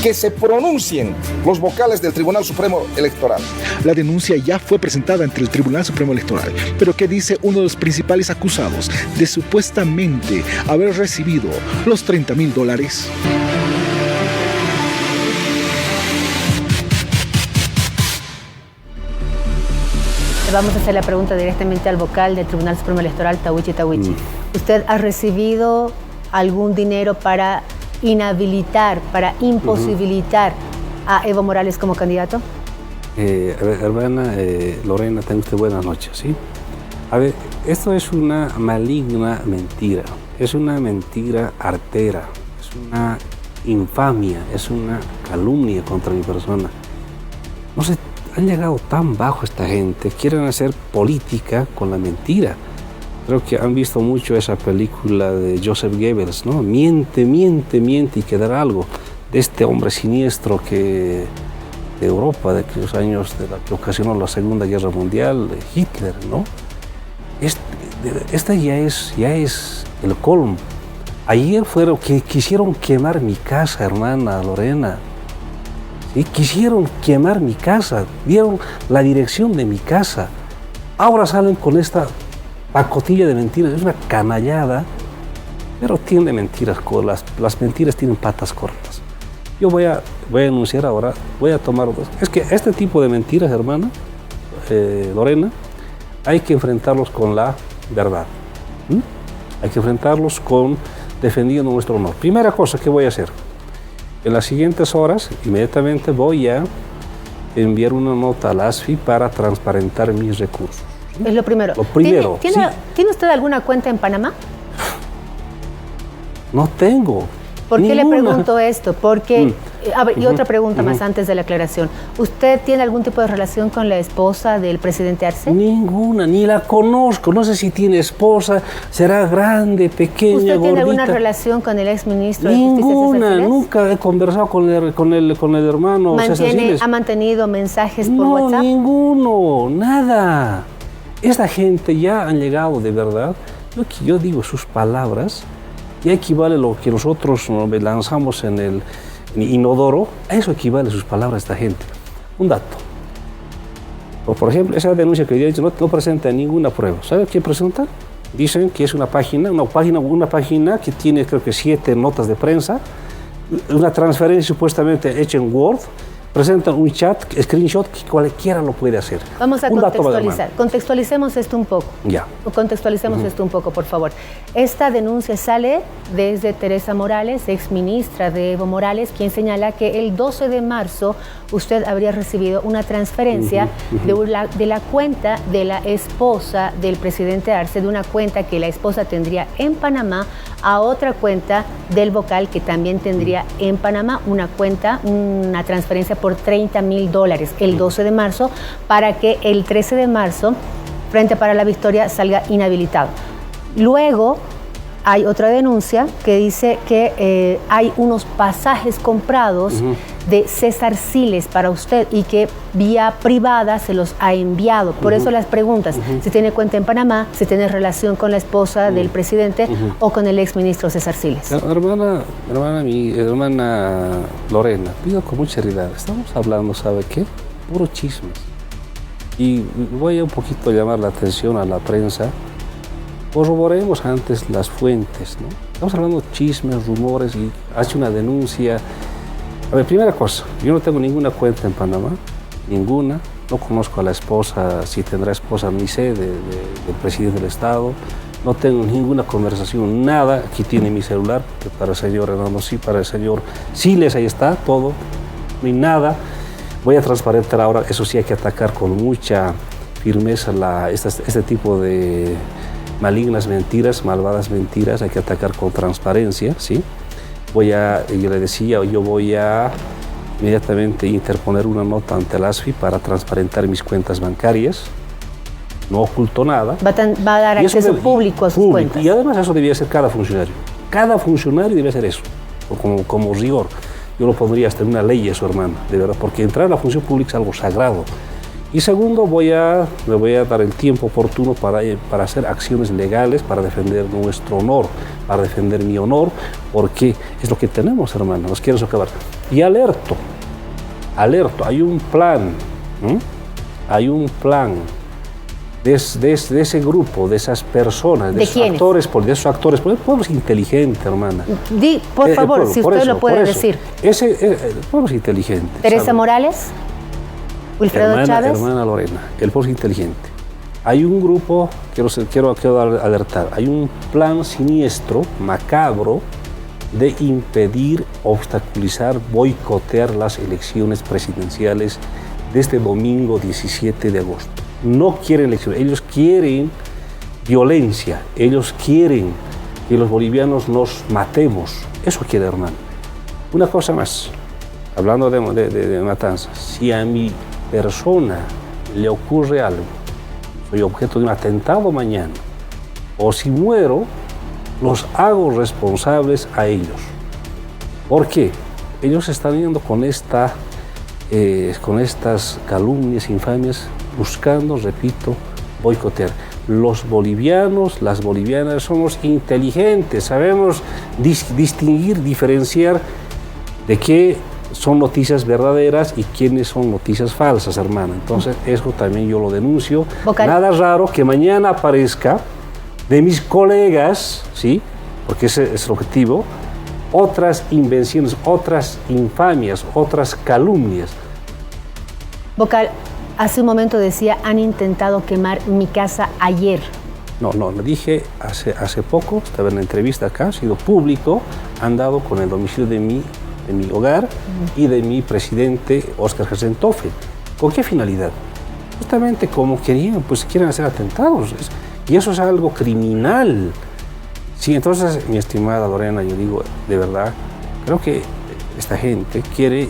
que se pronuncien los vocales del Tribunal Supremo Electoral. La denuncia ya fue presentada ante el Tribunal Supremo Electoral, pero ¿qué dice uno de los principales acusados de supuestamente haber recibido los $30.000? Vamos a hacer la pregunta directamente al vocal del Tribunal Supremo Electoral, Tawichi Tawichi. ¿Usted ha recibido algún dinero para inhabilitar, para imposibilitar a Evo Morales como candidato? Hermana Lorena, tenga usted buenas noches, ¿sí? A ver, esto es una maligna mentira, es una mentira artera, es una infamia, es una calumnia contra mi persona. No sé, han llegado tan bajo esta gente, quieren hacer política con la mentira. Creo que han visto mucho esa película de Joseph Goebbels, ¿no? Miente, miente, miente y quedará algo. De este hombre siniestro de Europa, de aquellos años de la que ocasionó la Segunda Guerra Mundial, Hitler, ¿no? Este ya es el colmo. Ayer fueron que quisieron quemar mi casa, hermana Lorena. ¿sí? Quisieron quemar mi casa, dieron la dirección de mi casa. Ahora salen con esta pacotilla de mentiras, es una canallada, pero tiene mentiras, las mentiras tienen patas cortas. Yo voy a anunciar ahora, voy a tomar... Es que este tipo de mentiras, hermana, Lorena, hay que enfrentarlos con la verdad. Hay que enfrentarlos defendiendo nuestro honor. Primera cosa que voy a hacer, en las siguientes horas, inmediatamente voy a enviar una nota a la ASFI para transparentar mis recursos. Es lo primero. Lo primero. ¿Tiene usted alguna cuenta en Panamá? No tengo. ¿Por qué ninguna. le pregunto esto? Porque, a ver, y otra pregunta más antes de la aclaración. ¿Usted tiene algún tipo de relación con la esposa del presidente Arce? Ninguna, ni la conozco. No sé si tiene esposa, será grande, pequeña, ¿Usted tiene gordita. alguna relación con el exministro de Justicia, César Ninguna, Siles? nunca he conversado con el hermano César Siles. ¿Ha mantenido mensajes por WhatsApp? No, ninguno, nada. Esta gente ya han llegado de verdad. Lo que yo digo, sus palabras, ya equivale lo que nosotros lanzamos en el inodoro, a eso equivale sus palabras de esta gente. Un dato. Por ejemplo, esa denuncia que yo he dicho no presenta ninguna prueba. ¿Sabe qué presenta? Dicen que es una página que tiene creo que 7 notas de prensa, una transferencia supuestamente hecha en Word, presentan un chat, screenshot que cualquiera lo puede hacer. Vamos a contextualizar. Contextualicemos esto un poco. Ya. Contextualicemos esto un poco, por favor. Esta denuncia sale desde Teresa Morales, exministra de Evo Morales, quien señala que el 12 de marzo usted habría recibido una transferencia de la cuenta de la esposa del presidente Arce, de una cuenta que la esposa tendría en Panamá, a otra cuenta del vocal que también tendría en Panamá, una transferencia por $30,000 el 12 de marzo, para que el 13 de marzo, Frente para la Victoria, salga inhabilitado. Luego hay otra denuncia que dice que hay unos pasajes comprados de César Siles para usted y que vía privada se los ha enviado. Por eso las preguntas, si tiene cuenta en Panamá, si tiene relación con la esposa del presidente o con el exministro César Siles. Mi hermana Lorena, pido con mucha seriedad. Estamos hablando, ¿sabe qué? Puro chismes. Y voy a un poquito llamar la atención a la prensa. Corroboremos antes las fuentes, ¿no? Estamos hablando de chismes, rumores y hace una denuncia. A ver, primera cosa, yo no tengo ninguna cuenta en Panamá, ninguna. No conozco a la esposa, si tendrá esposa, ni sé, del presidente del Estado. No tengo ninguna conversación, nada. Aquí tiene mi celular, que para el señor Hernando, sí, para el señor Siles, ahí está, todo, ni nada. Voy a transparentar ahora, eso sí hay que atacar con mucha firmeza este tipo de malignas mentiras, malvadas mentiras, hay que atacar con transparencia, ¿sí? Yo le decía, yo voy a inmediatamente interponer una nota ante el ASFI para transparentar mis cuentas bancarias, no oculto nada. Va a dar acceso público a sus cuentas. Y además eso debía ser cada funcionario debe hacer eso, como rigor. Yo lo pondría hasta en una ley eso, hermano, de verdad, porque entrar a la función pública es algo sagrado. Y segundo, me voy a dar el tiempo oportuno para hacer acciones legales, para defender nuestro honor, para defender mi honor, porque es lo que tenemos, hermano, nos quieren socavar. Y alerto, hay un plan de ese grupo, de esas personas, de esos actores, de esos actores, el pueblo es inteligente, hermana. Por favor, si usted lo puede decir. El pueblo es inteligente. Teresa ¿sabe? Morales. Wilfredo Chávez. Hermana Lorena, el pueblo es inteligente. Hay un grupo, quiero alertar, hay un plan siniestro, macabro, de impedir, obstaculizar, boicotear las elecciones presidenciales de este domingo 17 de agosto. No quieren elecciones, ellos quieren violencia, ellos quieren que los bolivianos nos matemos. Eso quiere, hermano. Una cosa más, hablando de matanzas, si a mi persona le ocurre algo, soy objeto de un atentado mañana, o si muero, los hago responsables a ellos. ¿Por qué? Ellos están yendo con estas calumnias, infamias, buscando, repito, boicotear. Los bolivianos, las bolivianas somos inteligentes, sabemos distinguir, diferenciar de qué son noticias verdaderas y quiénes son noticias falsas, hermana. Entonces, eso también yo lo denuncio. Vocal. Nada raro que mañana aparezca de mis colegas, ¿sí? Porque ese es el objetivo, otras invenciones, otras infamias, otras calumnias. Vocal, hace un momento decía, han intentado quemar mi casa ayer. No, lo dije hace poco, estaba en la entrevista acá, ha sido público, han dado con el domicilio de mi hogar y de mi presidente Óscar Gersen Tofe. ¿Con qué finalidad? Justamente como quieren hacer atentados. Y eso es algo criminal. Sí, entonces, mi estimada Lorena, yo digo, de verdad, creo que esta gente quiere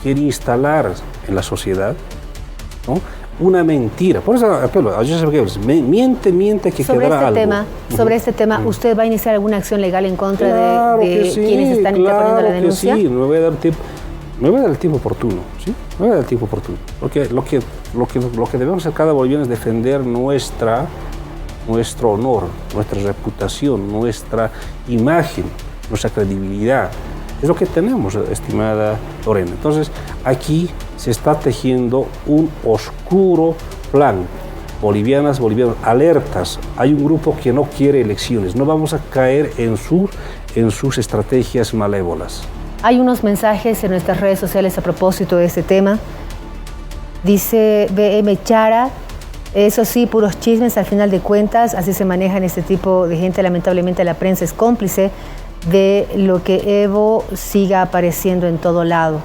instalar en la sociedad, ¿no?, una mentira. Por eso apelo a Joseph Goebbels, miente que quedará algo. Sobre este tema, ¿usted va a iniciar alguna acción legal en contra de quienes están interponiendo la denuncia? Sí, me voy a dar el tiempo oportuno, ¿sí? Me voy a dar el tiempo oportuno. Porque lo que debemos hacer cada boliviano es defender nuestro honor, nuestra reputación, nuestra imagen, nuestra credibilidad. Es lo que tenemos, estimada Lorena. Entonces, aquí se está tejiendo un oscuro plan. Bolivianos, alertas. Hay un grupo que no quiere elecciones. No vamos a caer en sus estrategias malévolas. Hay unos mensajes en nuestras redes sociales a propósito de este tema. Dice BM Chara, eso sí, puros chismes al final de cuentas, así se manejan este tipo de gente. Lamentablemente la prensa es cómplice de lo que Evo siga apareciendo en todo lado.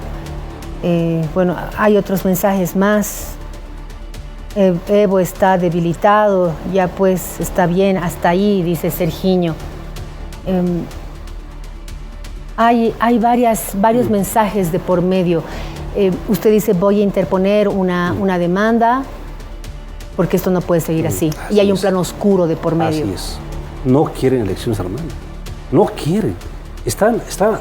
Bueno, hay otros mensajes más. Evo está debilitado, ya pues está bien, hasta ahí, dice Sergiño. Hay varios mensajes de por medio. Usted dice, voy a interponer una demanda, porque esto no puede seguir así. Y hay un plan oscuro de por medio. Así es. No quieren elecciones, hermano. No quieren.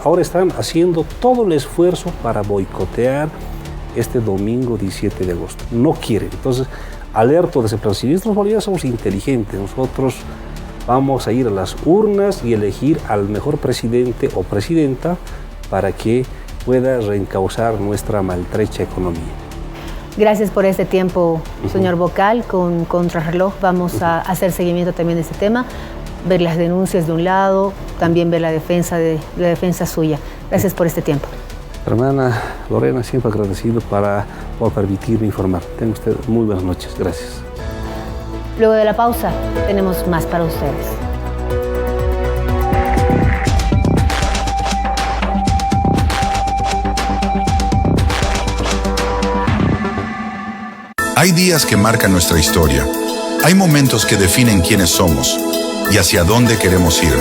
Ahora están haciendo todo el esfuerzo para boicotear este domingo 17 de agosto. No quieren. Entonces, alerto de ese plan. Si nosotros bolivianos somos inteligentes, nosotros vamos a ir a las urnas y elegir al mejor presidente o presidenta para que pueda reencauzar nuestra maltrecha economía. Gracias por este tiempo, señor Vocal. Con Contrarreloj vamos a hacer seguimiento también de este tema, ver las denuncias de un lado, también ver la defensa suya. Gracias por este tiempo. Hermana Lorena, siempre agradecido por permitirme informar. Tenga usted muy buenas noches. Gracias. Luego de la pausa, tenemos más para ustedes. Hay días que marcan nuestra historia. Hay momentos que definen quiénes somos y hacia dónde queremos ir.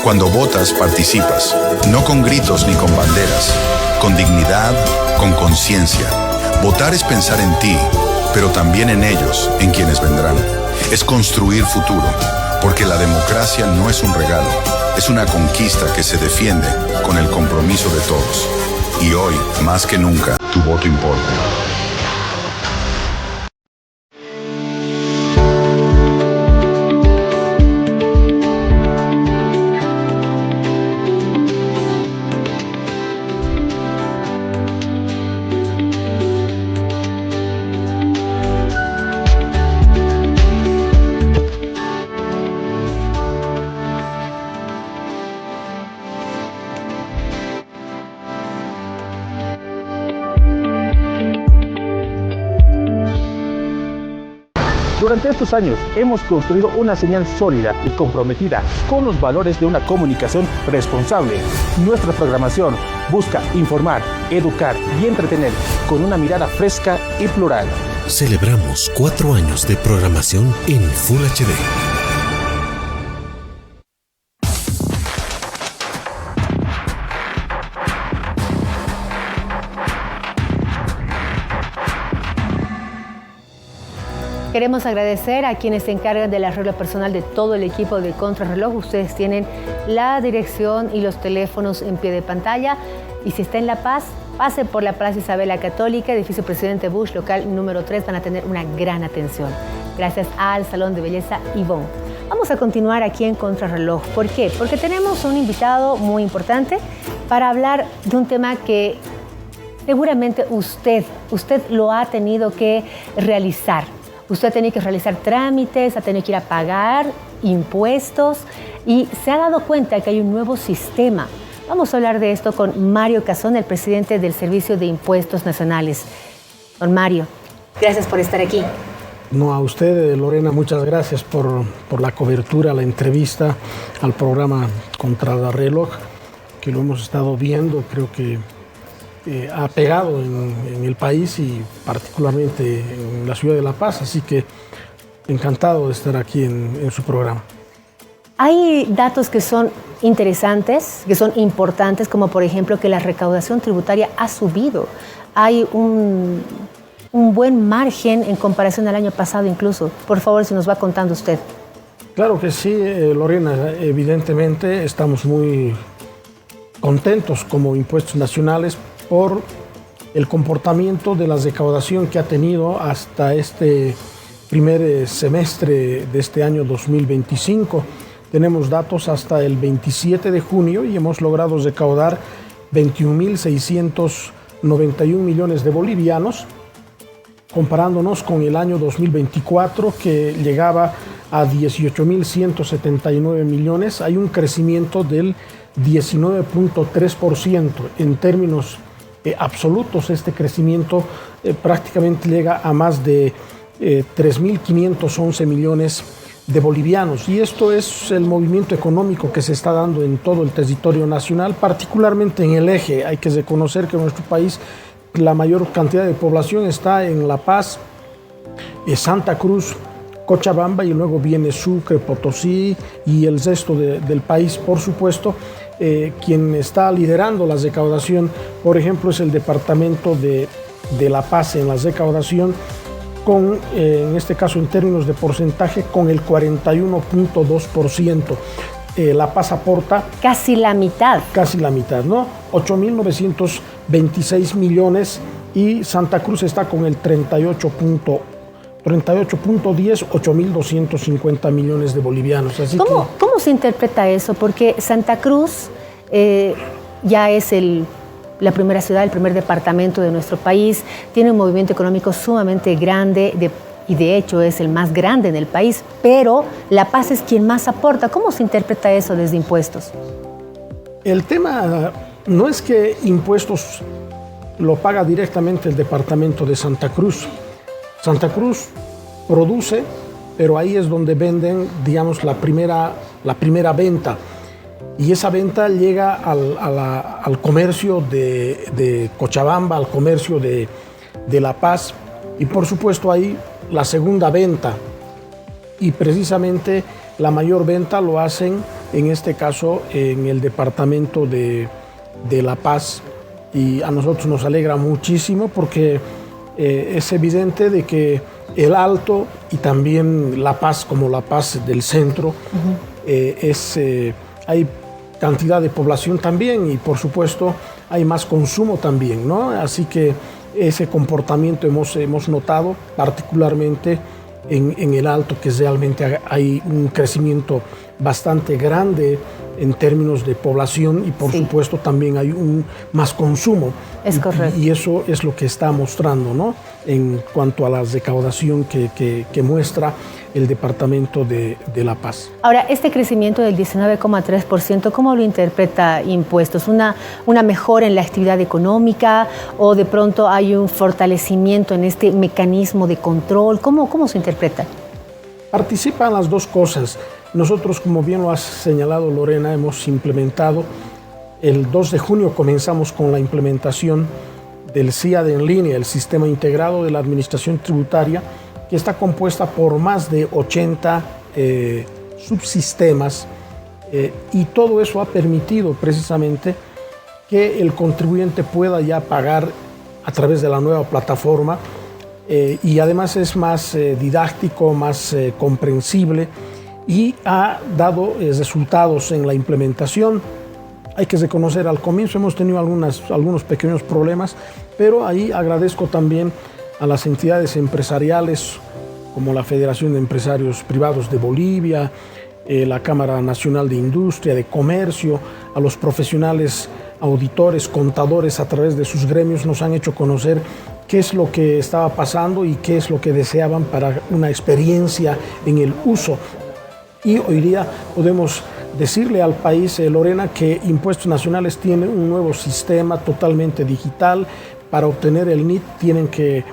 Cuando votas, participas, no con gritos ni con banderas, con dignidad, con conciencia. Votar es pensar en ti, pero también en ellos, en quienes vendrán. Es construir futuro, porque la democracia no es un regalo, es una conquista que se defiende con el compromiso de todos. Y hoy, más que nunca, tu voto importa. Durante estos años hemos construido una señal sólida y comprometida con los valores de una comunicación responsable. Nuestra programación busca informar, educar y entretener con una mirada fresca y plural. Celebramos 4 años de programación en Full HD. Queremos agradecer a quienes se encargan del arreglo personal de todo el equipo de Contrarreloj. Ustedes tienen la dirección y los teléfonos en pie de pantalla. Y si está en La Paz, pase por la Plaza Isabel la Católica, edificio Presidente Bush, local número 3. Van a tener una gran atención. Gracias al Salón de Belleza Ivonne. Vamos a continuar aquí en Contrarreloj. ¿Por qué? Porque tenemos un invitado muy importante para hablar de un tema que seguramente usted lo ha tenido que realizar. Usted ha tenido que realizar trámites, ha tenido que ir a pagar impuestos y se ha dado cuenta que hay un nuevo sistema. Vamos a hablar de esto con Mario Cazón, el presidente del Servicio de Impuestos Nacionales. Don Mario, gracias por estar aquí. No, a usted, Lorena, muchas gracias por la cobertura, la entrevista al programa Contrarreloj, que lo hemos estado viendo, creo que ha pegado en el país y particularmente en la ciudad de La Paz, así que encantado de estar aquí en su programa. Hay datos que son interesantes, que son importantes, como por ejemplo que la recaudación tributaria ha subido. Hay un buen margen en comparación al año pasado incluso. Por favor, si nos va contando usted. Claro que sí, Lorena, evidentemente estamos muy contentos como Impuestos Nacionales por el comportamiento de la recaudación que ha tenido hasta este primer semestre de este año 2025. Tenemos datos hasta el 27 de junio y hemos logrado recaudar 21.691 millones de bolivianos, comparándonos con el año 2024 que llegaba a 18.179 millones. Hay un crecimiento del 19.3%. En términos absolutos, este crecimiento prácticamente llega a más de 3.511 millones de bolivianos. Y esto es el movimiento económico que se está dando en todo el territorio nacional, particularmente en el eje. Hay que reconocer que en nuestro país la mayor cantidad de población está en La Paz, Santa Cruz, Cochabamba, y luego viene Sucre, Potosí y el resto del país, por supuesto. Quien está liderando la recaudación, por ejemplo, es el departamento de La Paz en la recaudación, con, en este caso en términos de porcentaje, con el 41.2%. La Paz aporta... Casi la mitad. Casi la mitad, ¿no? 8.926 millones y Santa Cruz está con el 38.10, 8.250 millones de bolivianos. Así ¿Cómo se interpreta eso? Porque Santa Cruz ya es la primera ciudad, el primer departamento de nuestro país, tiene un movimiento económico sumamente grande y de hecho es el más grande en el país, pero La Paz es quien más aporta. ¿Cómo se interpreta eso desde impuestos? El tema no es que impuestos lo paga directamente el departamento de Santa Cruz. Santa Cruz produce, pero ahí es donde venden, digamos, la primera venta. Y esa venta llega al comercio de Cochabamba, al comercio de La Paz, y por supuesto ahí la segunda venta. Y precisamente la mayor venta lo hacen, en este caso, en el departamento de La Paz. Y a nosotros nos alegra muchísimo porque es evidente de que el Alto y también La Paz, como La Paz del centro, hay cantidad de población también y por supuesto hay más consumo también, ¿no? Así que ese comportamiento hemos notado particularmente en el Alto, que realmente hay un crecimiento bastante grande en términos de población y por supuesto también hay un más consumo. Es correcto. Y eso es lo que está mostrando, ¿no? En cuanto a la recaudación que muestra el departamento de La Paz. Ahora, este crecimiento del 19,3%, ¿cómo lo interpreta Impuestos? ¿Una mejora en la actividad económica o de pronto hay un fortalecimiento en este mecanismo de control? ¿Cómo se interpreta? Participan las dos cosas. Nosotros, como bien lo has señalado, Lorena, hemos implementado, el 2 de junio comenzamos con la implementación del SIAD en línea, el Sistema Integrado de la Administración Tributaria, que está compuesta por más de 80 subsistemas y todo eso ha permitido precisamente que el contribuyente pueda ya pagar a través de la nueva plataforma y además es más didáctico, más comprensible y ha dado resultados en la implementación. Hay que reconocer, al comienzo hemos tenido algunos pequeños problemas, pero ahí agradezco también a las entidades empresariales como la Federación de Empresarios Privados de Bolivia, la Cámara Nacional de Industria, de Comercio, a los profesionales auditores, contadores, a través de sus gremios, nos han hecho conocer qué es lo que estaba pasando y qué es lo que deseaban para una experiencia en el uso. Y hoy día podemos decirle al país, Lorena, que Impuestos Nacionales tiene un nuevo sistema totalmente digital. Para obtener el NIT tienen que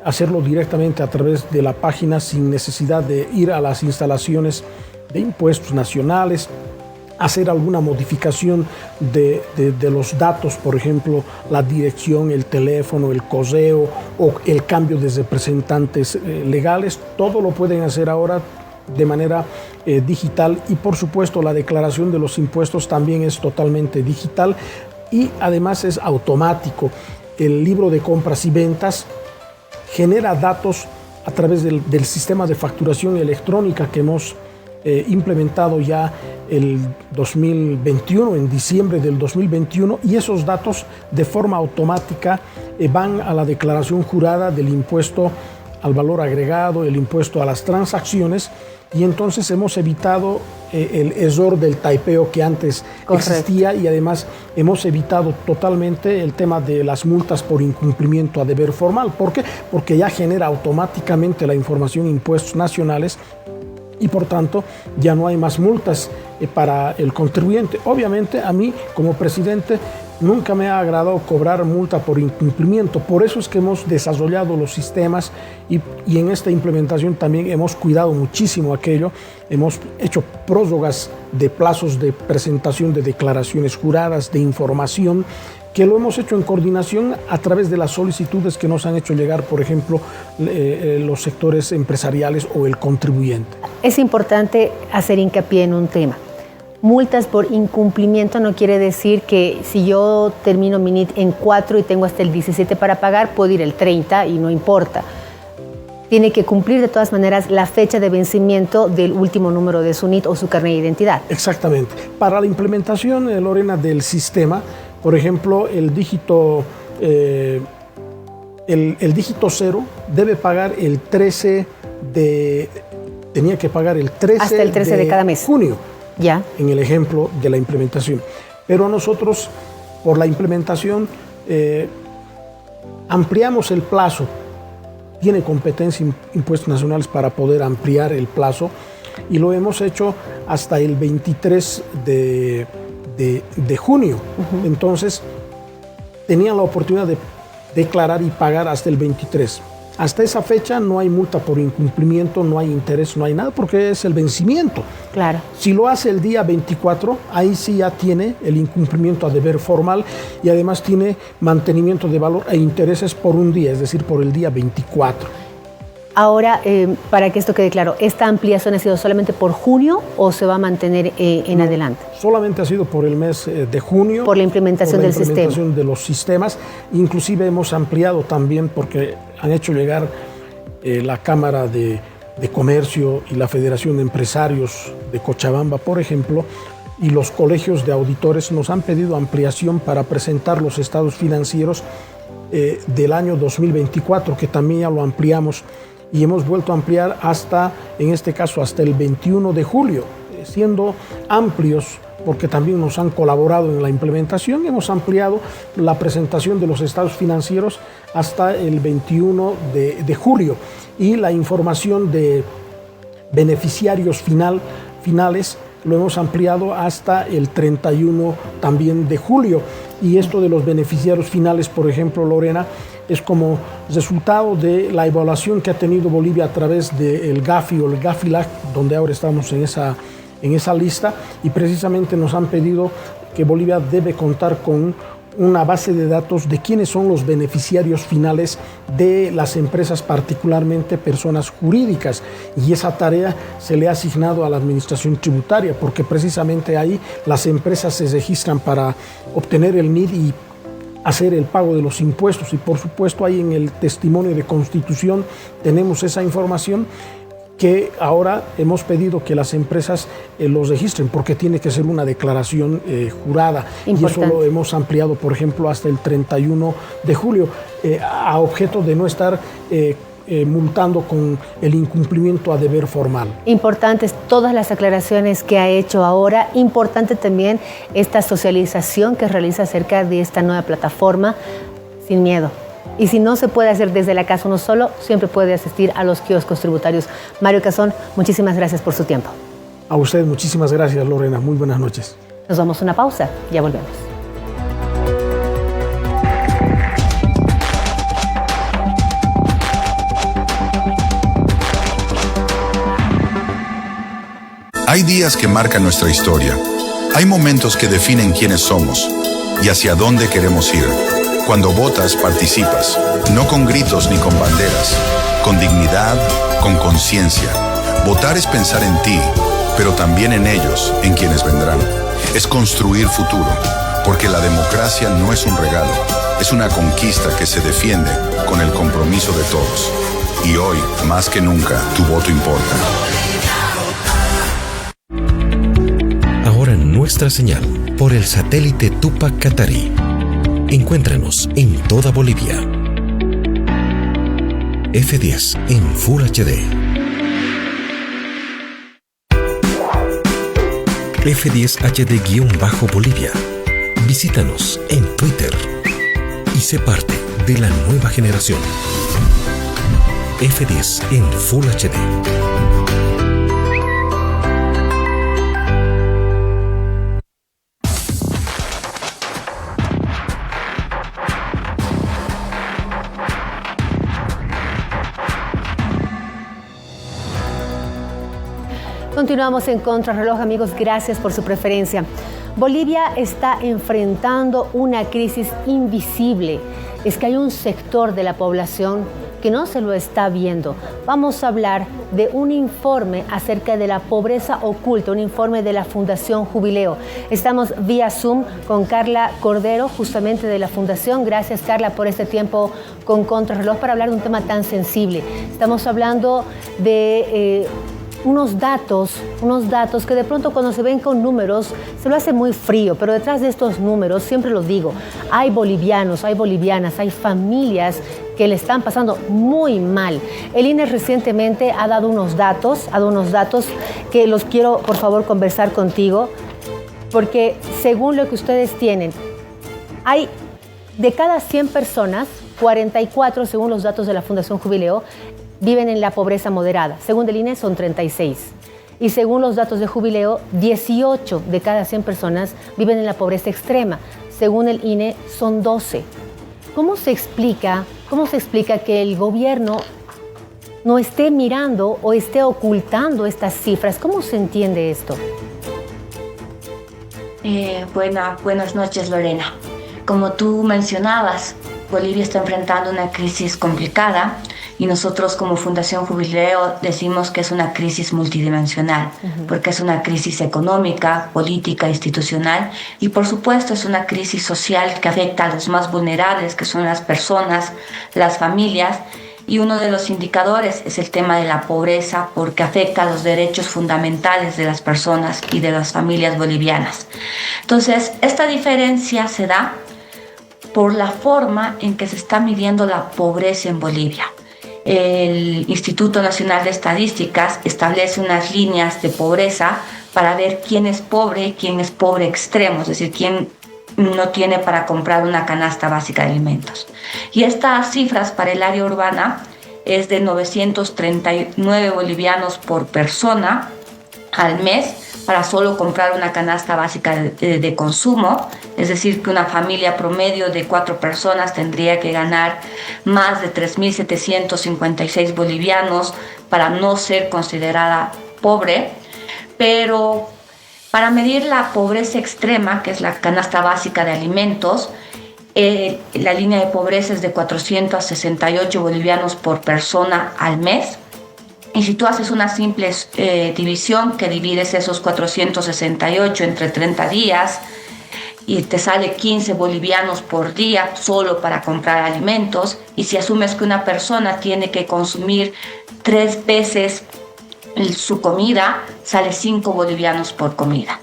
hacerlo directamente a través de la página sin necesidad de ir a las instalaciones de Impuestos Nacionales, hacer alguna modificación de los datos, por ejemplo, la dirección, el teléfono, el correo o el cambio de representantes legales. Todo lo pueden hacer ahora de manera digital, y por supuesto la declaración de los impuestos también es totalmente digital y además es automático. El libro de compras y ventas genera datos a través del sistema de facturación electrónica que hemos implementado ya el 2021, en diciembre del 2021, y esos datos de forma automática van a la declaración jurada del impuesto al valor agregado, el impuesto a las transacciones, y entonces hemos evitado el error del taipeo que antes existía, y además hemos evitado totalmente el tema de las multas por incumplimiento a deber formal. ¿Por qué? Porque ya genera automáticamente la información Impuestos Nacionales y por tanto ya no hay más multas para el contribuyente. Obviamente a mí como presidente nunca me ha agradado cobrar multa por incumplimiento, por eso es que hemos desarrollado los sistemas y en esta implementación también hemos cuidado muchísimo aquello, hemos hecho prórrogas de plazos de presentación de declaraciones juradas, de información, que lo hemos hecho en coordinación a través de las solicitudes que nos han hecho llegar, por ejemplo, los sectores empresariales o el contribuyente. Es importante hacer hincapié en un tema. Multas por incumplimiento no quiere decir que si yo termino mi NIT en 4 y tengo hasta el 17 para pagar, puedo ir el 30 y no importa. Tiene que cumplir de todas maneras la fecha de vencimiento del último número de su NIT o su carnet de identidad. Exactamente. Para la implementación, Lorena, del sistema, por ejemplo, el dígito 0 debe pagar el 13 de... Tenía que pagar el 13, hasta el 13 de cada mes. Junio. Ya. En el ejemplo de la implementación. Pero nosotros, por la implementación, ampliamos el plazo. Tiene competencia Impuestos Nacionales para poder ampliar el plazo y lo hemos hecho hasta el 23 de junio. Entonces, tenían la oportunidad de declarar y pagar hasta el 23. Hasta esa fecha no hay multa por incumplimiento, no hay interés, no hay nada, porque es el vencimiento. Claro. Si lo hace el día 24, ahí sí ya tiene el incumplimiento a deber formal y además tiene mantenimiento de valor e intereses por un día, es decir, por el día 24. Ahora, para que esto quede claro, ¿esta ampliación ha sido solamente por junio o se va a mantener en adelante? Solamente ha sido por el mes de junio. Por la implementación del sistema. Por la implementación de los sistemas. Inclusive hemos ampliado también porque han hecho llegar la Cámara de Comercio y la Federación de Empresarios de Cochabamba, por ejemplo, y los colegios de auditores nos han pedido ampliación para presentar los estados financieros del año 2024, que también ya lo ampliamos. Y hemos vuelto a ampliar hasta, en este caso, hasta el 21 de julio, siendo amplios, porque también nos han colaborado en la implementación. Hemos ampliado la presentación de los estados financieros hasta el 21 de julio y la información de beneficiarios finales lo hemos ampliado hasta el 31 también de julio. Y esto de los beneficiarios finales, por ejemplo, Lorena, es como resultado de la evaluación que ha tenido Bolivia a través del GAFI o el GAFILAC, donde ahora estamos en esa lista, y precisamente nos han pedido que Bolivia debe contar con una base de datos de quiénes son los beneficiarios finales de las empresas, particularmente personas jurídicas, y esa tarea se le ha asignado a la Administración Tributaria, porque precisamente ahí las empresas se registran para obtener el NID y hacer el pago de los impuestos, y por supuesto ahí en el testimonio de constitución tenemos esa información que ahora hemos pedido que las empresas los registren, porque tiene que ser una declaración jurada. Importante. Y eso lo hemos ampliado, por ejemplo, hasta el 31 de julio, a objeto de no estar multando con el incumplimiento a deber formal. Importantes todas las aclaraciones que ha hecho ahora. Importante también esta socialización que realiza acerca de esta nueva plataforma, sin miedo. Y si no se puede hacer desde la casa uno solo, siempre puede asistir a los kioscos tributarios. Mario Cazón, muchísimas gracias por su tiempo. A usted muchísimas gracias, Lorena. Muy buenas noches. Nos vamos a una pausa, ya volvemos. Hay días que marcan nuestra historia. Hay momentos que definen quiénes somos y hacia dónde queremos ir. Cuando votas, participas, no con gritos ni con banderas, con dignidad, con conciencia. Votar es pensar en ti, pero también en ellos, en quienes vendrán. Es construir futuro, porque la democracia no es un regalo, es una conquista que se defiende con el compromiso de todos. Y hoy, más que nunca, tu voto importa. Ahora nuestra señal por el satélite Tupac Katari. Encuéntranos en toda Bolivia. F10 en Full HD. F10 HD-Bolivia. Visítanos en Twitter y sé parte de la nueva generación. F10 en Full HD. Continuamos en Contrarreloj, amigos, gracias por su preferencia. Bolivia está enfrentando una crisis invisible. Es que hay un sector de la población que no se lo está viendo. Vamos a hablar de un informe acerca de la pobreza oculta, un informe de la Fundación Jubileo. Estamos vía Zoom con Carla Cordero, justamente de la Fundación. Gracias, Carla, por este tiempo con Contrarreloj para hablar de un tema tan sensible. Estamos hablando de unos datos que de pronto cuando se ven con números se lo hace muy frío, pero detrás de estos números, siempre lo digo, hay bolivianos, hay bolivianas, hay familias que le están pasando muy mal. El INE recientemente ha dado unos datos que los quiero, por favor, conversar contigo, porque según lo que ustedes tienen, hay de cada 100 personas, 44, según los datos de la Fundación Jubileo, viven en la pobreza moderada. Según el INE son 36. Y según los datos de Jubileo, 18 de cada 100 personas viven en la pobreza extrema. Según el INE son 12. ¿Cómo se explica que el gobierno no esté mirando o esté ocultando estas cifras? ¿Cómo se entiende esto? Buenas noches, Lorena. Como tú mencionabas, Bolivia está enfrentando una crisis complicada y nosotros como Fundación Jubileo decimos que es una crisis multidimensional, porque es una crisis económica, política, institucional y por supuesto es una crisis social que afecta a los más vulnerables, que son las personas, las familias, y uno de los indicadores es el tema de la pobreza porque afecta a los derechos fundamentales de las personas y de las familias bolivianas. Entonces, esta diferencia se da por la forma en que se está midiendo la pobreza en Bolivia. El Instituto Nacional de Estadísticas establece unas líneas de pobreza para ver quién es pobre extremo, es decir, quién no tiene para comprar una canasta básica de alimentos. Y estas cifras para el área urbana es de 939 bolivianos por persona al mes para solo comprar una canasta básica de consumo, es decir, que una familia promedio de 4 personas tendría que ganar más de 3.756 bolivianos para no ser considerada pobre, pero para medir la pobreza extrema, que es la canasta básica de alimentos, la línea de pobreza es de 468 bolivianos por persona al mes. Y si tú haces una simple división, que divides esos 468 entre 30 días y te sale 15 bolivianos por día solo para comprar alimentos, y si asumes que una persona tiene que consumir 3 veces su comida, sale 5 bolivianos por comida.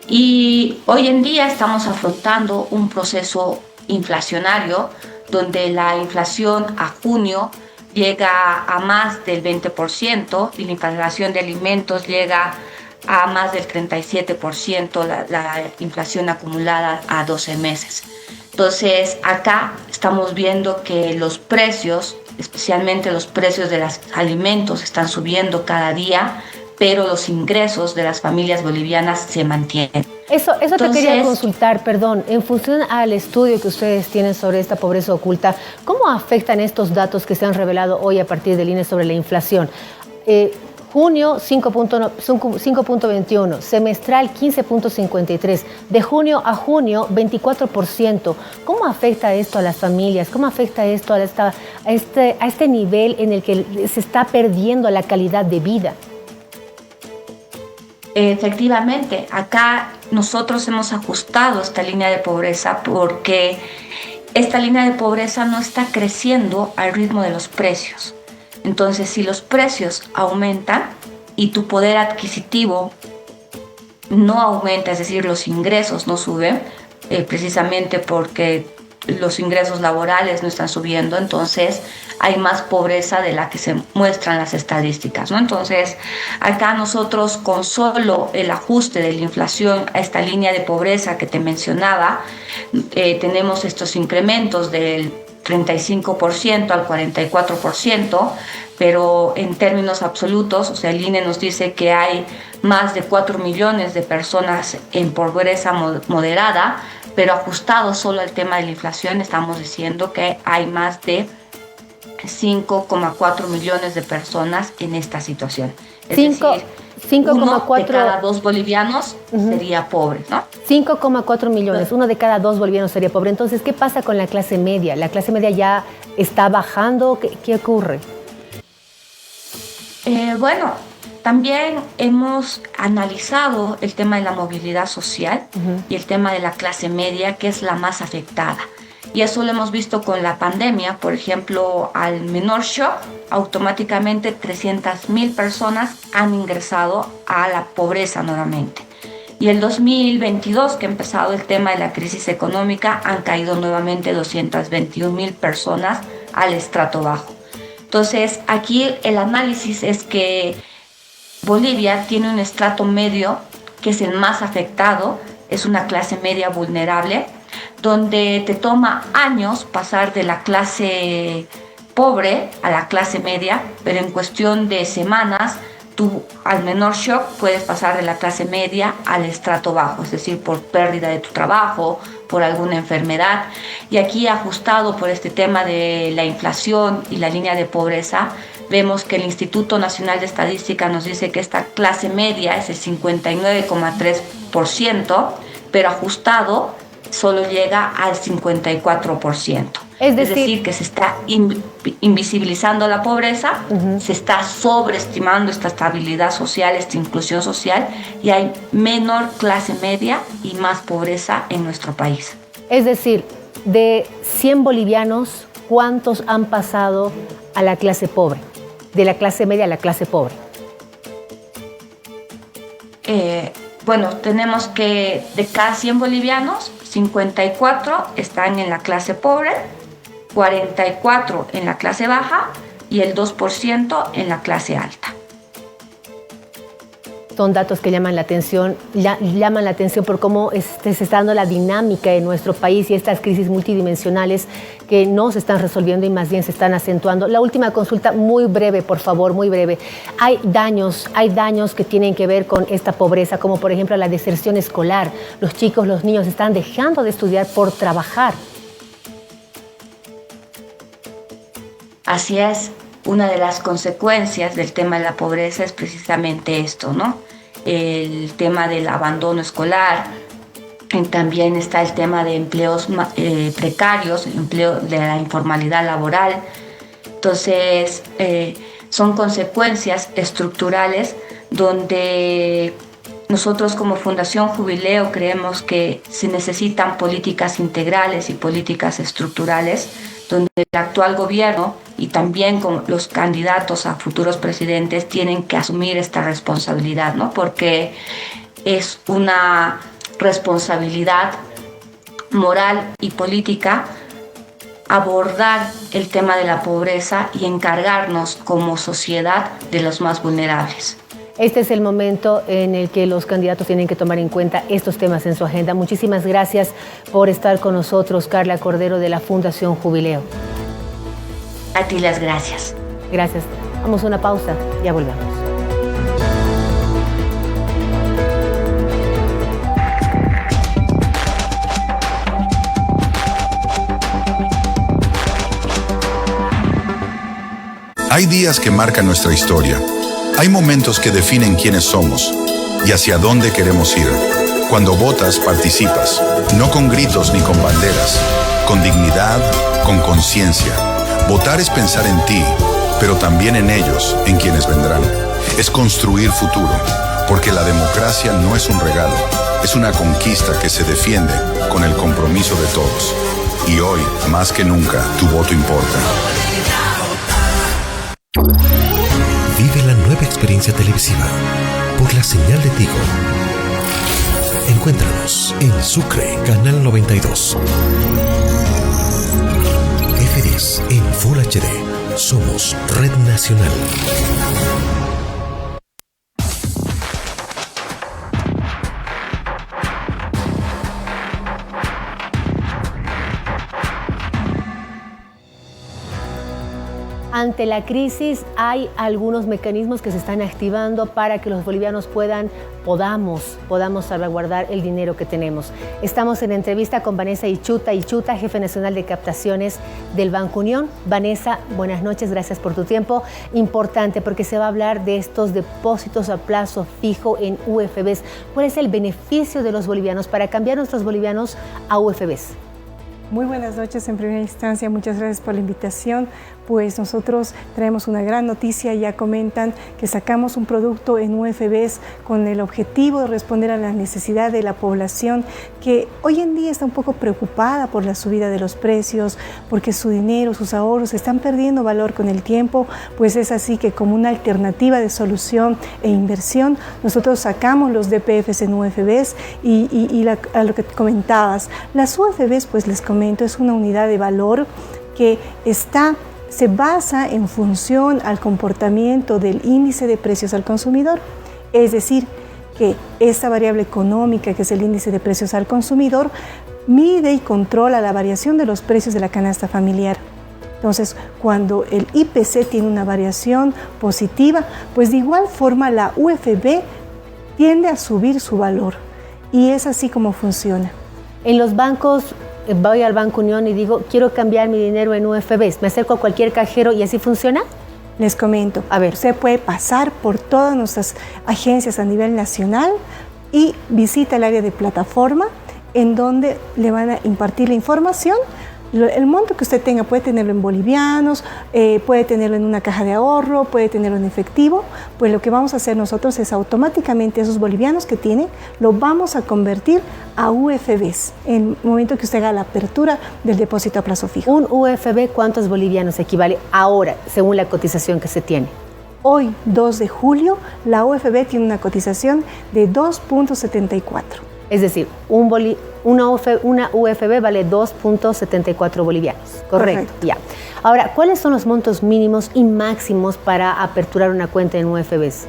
Y hoy en día estamos afrontando un proceso inflacionario donde la inflación a junio llega a más del 20% y la inflación de alimentos llega a más del 37%, la inflación acumulada a 12 meses. Entonces, acá estamos viendo que los precios, especialmente los precios de los alimentos, están subiendo cada día, pero los ingresos de las familias bolivianas se mantienen. Eso te quería consultar, perdón, en función al estudio que ustedes tienen sobre esta pobreza oculta, ¿cómo afectan estos datos que se han revelado hoy a partir del INE sobre la inflación? Junio 5.21, semestral 15.53, de junio a junio 24%. ¿Cómo afecta esto a las familias? ¿Cómo afecta esto a este nivel en el que se está perdiendo la calidad de vida? Efectivamente, acá nosotros hemos ajustado esta línea de pobreza porque esta línea de pobreza no está creciendo al ritmo de los precios. Entonces, si los precios aumentan y tu poder adquisitivo no aumenta, es decir, los ingresos no suben, precisamente porque los ingresos laborales no están subiendo, entonces hay más pobreza de la que se muestran las estadísticas, ¿no? Entonces, acá nosotros con solo el ajuste de la inflación a esta línea de pobreza que te mencionaba, tenemos estos incrementos del 35% al 44%, pero en términos absolutos, o sea, el INE nos dice que hay más de 4 millones de personas en pobreza moderada, pero ajustado solo al tema de la inflación, estamos diciendo que hay más de 5,4 millones de personas en esta situación. Es decir, 1 de cada 2 bolivianos sería pobre, ¿no? 5,4 millones, 1 de cada 2 bolivianos sería pobre. Entonces, ¿qué pasa con la clase media? ¿La clase media ya está bajando? ¿Qué ocurre? Bueno, también hemos analizado el tema de la movilidad social y el tema de la clase media, que es la más afectada. Y eso lo hemos visto con la pandemia. Por ejemplo, al menor shock, automáticamente 300,000 personas han ingresado a la pobreza nuevamente. Y el 2022, que ha empezado el tema de la crisis económica, han caído nuevamente 221,000 personas al estrato bajo. Entonces, aquí el análisis es que Bolivia tiene un estrato medio que es el más afectado, es una clase media vulnerable, donde te toma años pasar de la clase pobre a la clase media, pero en cuestión de semanas, tú al menor shock puedes pasar de la clase media al estrato bajo, es decir, por pérdida de tu trabajo, por alguna enfermedad. Y aquí, ajustado por este tema de la inflación y la línea de pobreza, vemos que el Instituto Nacional de Estadística nos dice que esta clase media es el 59,3%, pero ajustado solo llega al 54%. Es decir, que se está invisibilizando la pobreza, se está sobreestimando esta estabilidad social, esta inclusión social, y hay menor clase media y más pobreza en nuestro país. Es decir, de 100 bolivianos, ¿cuántos han pasado a la clase pobre? De la clase media a la clase pobre. Bueno, tenemos que de cada 100 bolivianos, 54 están en la clase pobre, 44 en la clase baja y el 2% en la clase alta. Son datos que llaman la atención por cómo se está dando la dinámica en nuestro país y estas crisis multidimensionales que no se están resolviendo y más bien se están acentuando. La última consulta, muy breve, por favor, muy breve. Hay daños que tienen que ver con esta pobreza, como por ejemplo la deserción escolar. Los chicos, los niños están dejando de estudiar por trabajar. Así es. Una de las consecuencias del tema de la pobreza es precisamente esto, ¿no? El tema del abandono escolar, también está el tema de empleos precarios, empleo de la informalidad laboral. Entonces, son consecuencias estructurales donde nosotros como Fundación Jubileo creemos que se necesitan políticas integrales y políticas estructurales donde el actual gobierno y también con los candidatos a futuros presidentes tienen que asumir esta responsabilidad, ¿no? Porque es una responsabilidad moral y política abordar el tema de la pobreza y encargarnos como sociedad de los más vulnerables. Este es el momento en el que los candidatos tienen que tomar en cuenta estos temas en su agenda. Muchísimas gracias por estar con nosotros, Carla Cordero, de la Fundación Jubileo. A ti las gracias. Gracias. Vamos a una pausa, ya volvemos. Hay días que marcan nuestra historia. Hay momentos que definen quiénes somos y hacia dónde queremos ir. Cuando votas, participas, no con gritos ni con banderas, con dignidad, con conciencia. Votar es pensar en ti, pero también en ellos, en quienes vendrán. Es construir futuro, porque la democracia no es un regalo, es una conquista que se defiende con el compromiso de todos. Y hoy, más que nunca, tu voto importa. Vive la nueva experiencia televisiva por la señal de Tigo. Encuéntranos en Sucre, Canal 92. F10 en Full HD. Somos Red Nacional. Ante la crisis hay algunos mecanismos que se están activando para que los bolivianos podamos salvaguardar el dinero que tenemos. Estamos en entrevista con Vanessa Ichuta, jefe nacional de captaciones del Banco Unión. Vanessa, buenas noches, gracias por tu tiempo. Importante porque se va a hablar de estos depósitos a plazo fijo en UFBs. ¿Cuál es el beneficio de los bolivianos para cambiar nuestros bolivianos a UFBs? Muy buenas noches en primera instancia, muchas gracias por la invitación. Pues nosotros traemos una gran noticia, ya comentan que sacamos un producto en UFBs con el objetivo de responder a la necesidad de la población que hoy en día está un poco preocupada por la subida de los precios, porque su dinero, sus ahorros están perdiendo valor con el tiempo. Pues es así que como una alternativa de solución e inversión, nosotros sacamos los DPFs en UFBs y a lo que comentabas, las UFBs, pues les comento, es una unidad de valor que se basa en función al comportamiento del índice de precios al consumidor. Es decir, que esa variable económica, que es el índice de precios al consumidor, mide y controla la variación de los precios de la canasta familiar. Entonces, cuando el IPC tiene una variación positiva, pues de igual forma la UFB tiende a subir su valor. Y es así como funciona. En los bancos, voy al Banco Unión y digo, quiero cambiar mi dinero en UFBs. ¿Me acerco a cualquier cajero y así funciona? Les comento. A ver, usted puede pasar por todas nuestras agencias a nivel nacional y visita el área de plataforma en donde le van a impartir la información. El monto que usted tenga puede tenerlo en bolivianos, puede tenerlo en una caja de ahorro, puede tenerlo en efectivo. Pues lo que vamos a hacer nosotros es automáticamente esos bolivianos que tiene, lo vamos a convertir a UFBs en el momento que usted haga la apertura del depósito a plazo fijo. ¿Un UFB cuántos bolivianos equivale ahora, según la cotización que se tiene? Hoy, 2 de julio, la UFB tiene una cotización de 2.74. Es decir, una UFB vale 2.74 bolivianos. Correcto. Ya. Ahora, ¿cuáles son los montos mínimos y máximos para aperturar una cuenta en UFBs?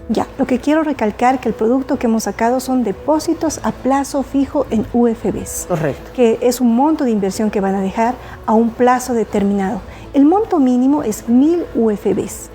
Ya, lo que quiero recalcar que el producto que hemos sacado son depósitos a plazo fijo en UFBs. Correcto. Que es un monto de inversión que van a dejar a un plazo determinado. El monto mínimo es 1.000 UFBs.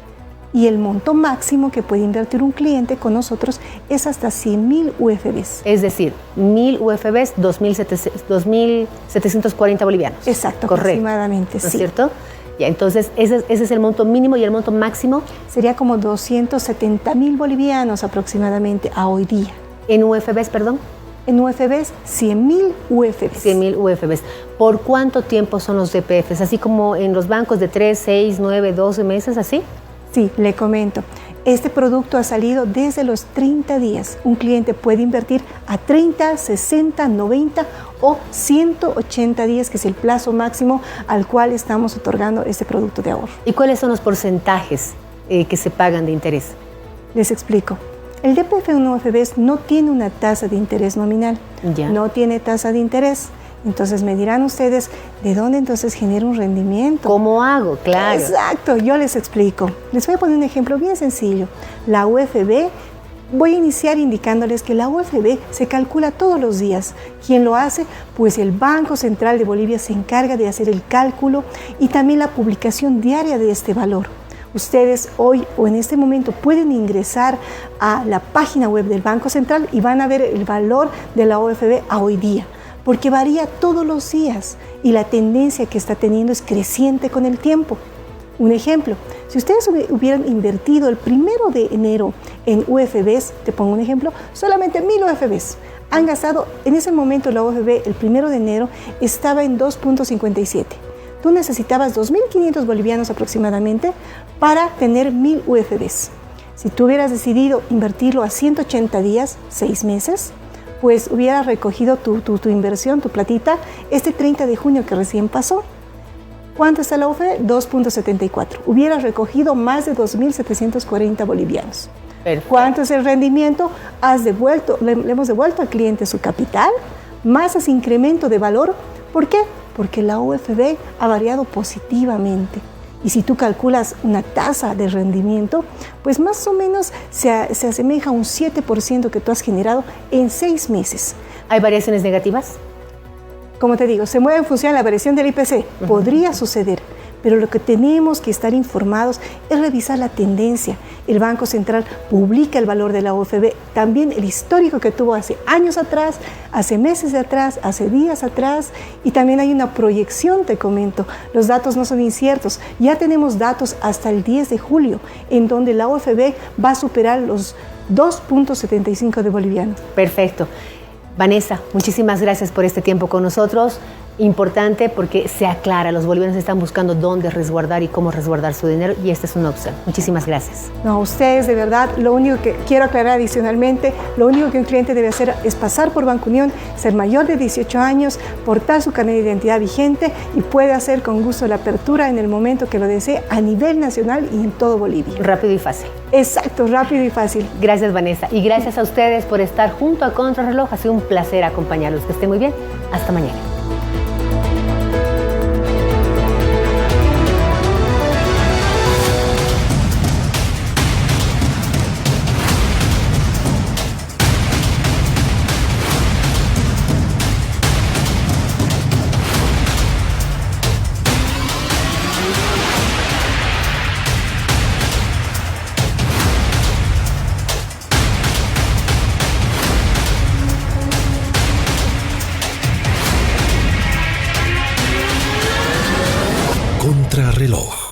Y el monto máximo que puede invertir un cliente con nosotros es hasta 100.000 UFBs. Es decir, 1.000 UFBs, 2.740 bolivianos. Exacto, correcto. Aproximadamente, ¿No es cierto? Ya, entonces, ese es el monto mínimo y el monto máximo. Sería como 270.000 bolivianos aproximadamente a hoy día. ¿En UFBs, perdón? En UFBs, 100.000 UFBs. 100.000 UFBs. ¿Por cuánto tiempo son los DPFs? ¿Así como en los bancos de 3, 6, 9, 12 meses, así? Sí, le comento. Este producto ha salido desde los 30 días. Un cliente puede invertir a 30, 60, 90 o 180 días, que es el plazo máximo al cual estamos otorgando este producto de ahorro. ¿Y cuáles son los porcentajes que se pagan de interés? Les explico. El DPF1 UFBs no tiene una tasa de interés nominal, no tiene tasa de interés. Entonces me dirán ustedes, ¿de dónde entonces genera un rendimiento? ¿Cómo hago? Claro. Exacto, yo les explico. Les voy a poner un ejemplo bien sencillo. La UFB, voy a iniciar indicándoles que la UFB se calcula todos los días. ¿Quién lo hace? Pues el Banco Central de Bolivia se encarga de hacer el cálculo y también la publicación diaria de este valor. Ustedes hoy o en este momento pueden ingresar a la página web del Banco Central y van a ver el valor de la UFB a hoy día, porque varía todos los días y la tendencia que está teniendo es creciente con el tiempo. Un ejemplo, si ustedes hubieran invertido el 1 de enero en UFBs, te pongo un ejemplo, solamente 1000 UFBs, han gastado, en ese momento la UFB el 1 de enero estaba en 2.57. Tú necesitabas 2.500 bolivianos aproximadamente para tener 1000 UFBs. Si tú hubieras decidido invertirlo a 180 días, 6 meses, pues hubieras recogido tu inversión, tu platita, este 30 de junio que recién pasó. ¿Cuánto está la UFB? 2.74. Hubieras recogido más de 2.740 bolivianos. Perfecto. ¿Cuánto es el rendimiento? Le hemos devuelto al cliente su capital, más ese incremento de valor. ¿Por qué? Porque la UFB ha variado positivamente. Y si tú calculas una tasa de rendimiento, pues más o menos se asemeja a un 7% que tú has generado en 6 meses. ¿Hay variaciones negativas? Como te digo, se mueve en función de la variación del IPC. Podría suceder, pero lo que tenemos que estar informados es revisar la tendencia. El Banco Central publica el valor de la UFB, también el histórico que tuvo hace años atrás, hace meses atrás, hace días atrás, y también hay una proyección, te comento. Los datos no son inciertos. Ya tenemos datos hasta el 10 de julio, en donde la UFB va a superar los 2.75 de bolivianos. Perfecto. Vanessa, muchísimas gracias por este tiempo con nosotros. Importante porque se aclara, los bolivianos están buscando dónde resguardar y cómo resguardar su dinero y esta es una opción. Muchísimas gracias. No, ustedes de verdad, lo único que quiero aclarar adicionalmente, lo único que un cliente debe hacer es pasar por Banco Unión, ser mayor de 18 años, portar su carnet de identidad vigente y puede hacer con gusto la apertura en el momento que lo desee a nivel nacional y en todo Bolivia. Rápido y fácil. Exacto, rápido y fácil. Gracias, Vanessa. Y gracias a ustedes por estar junto a Contrarreloj. Ha sido un placer acompañarlos. Que estén muy bien. Hasta mañana. Contrarreloj.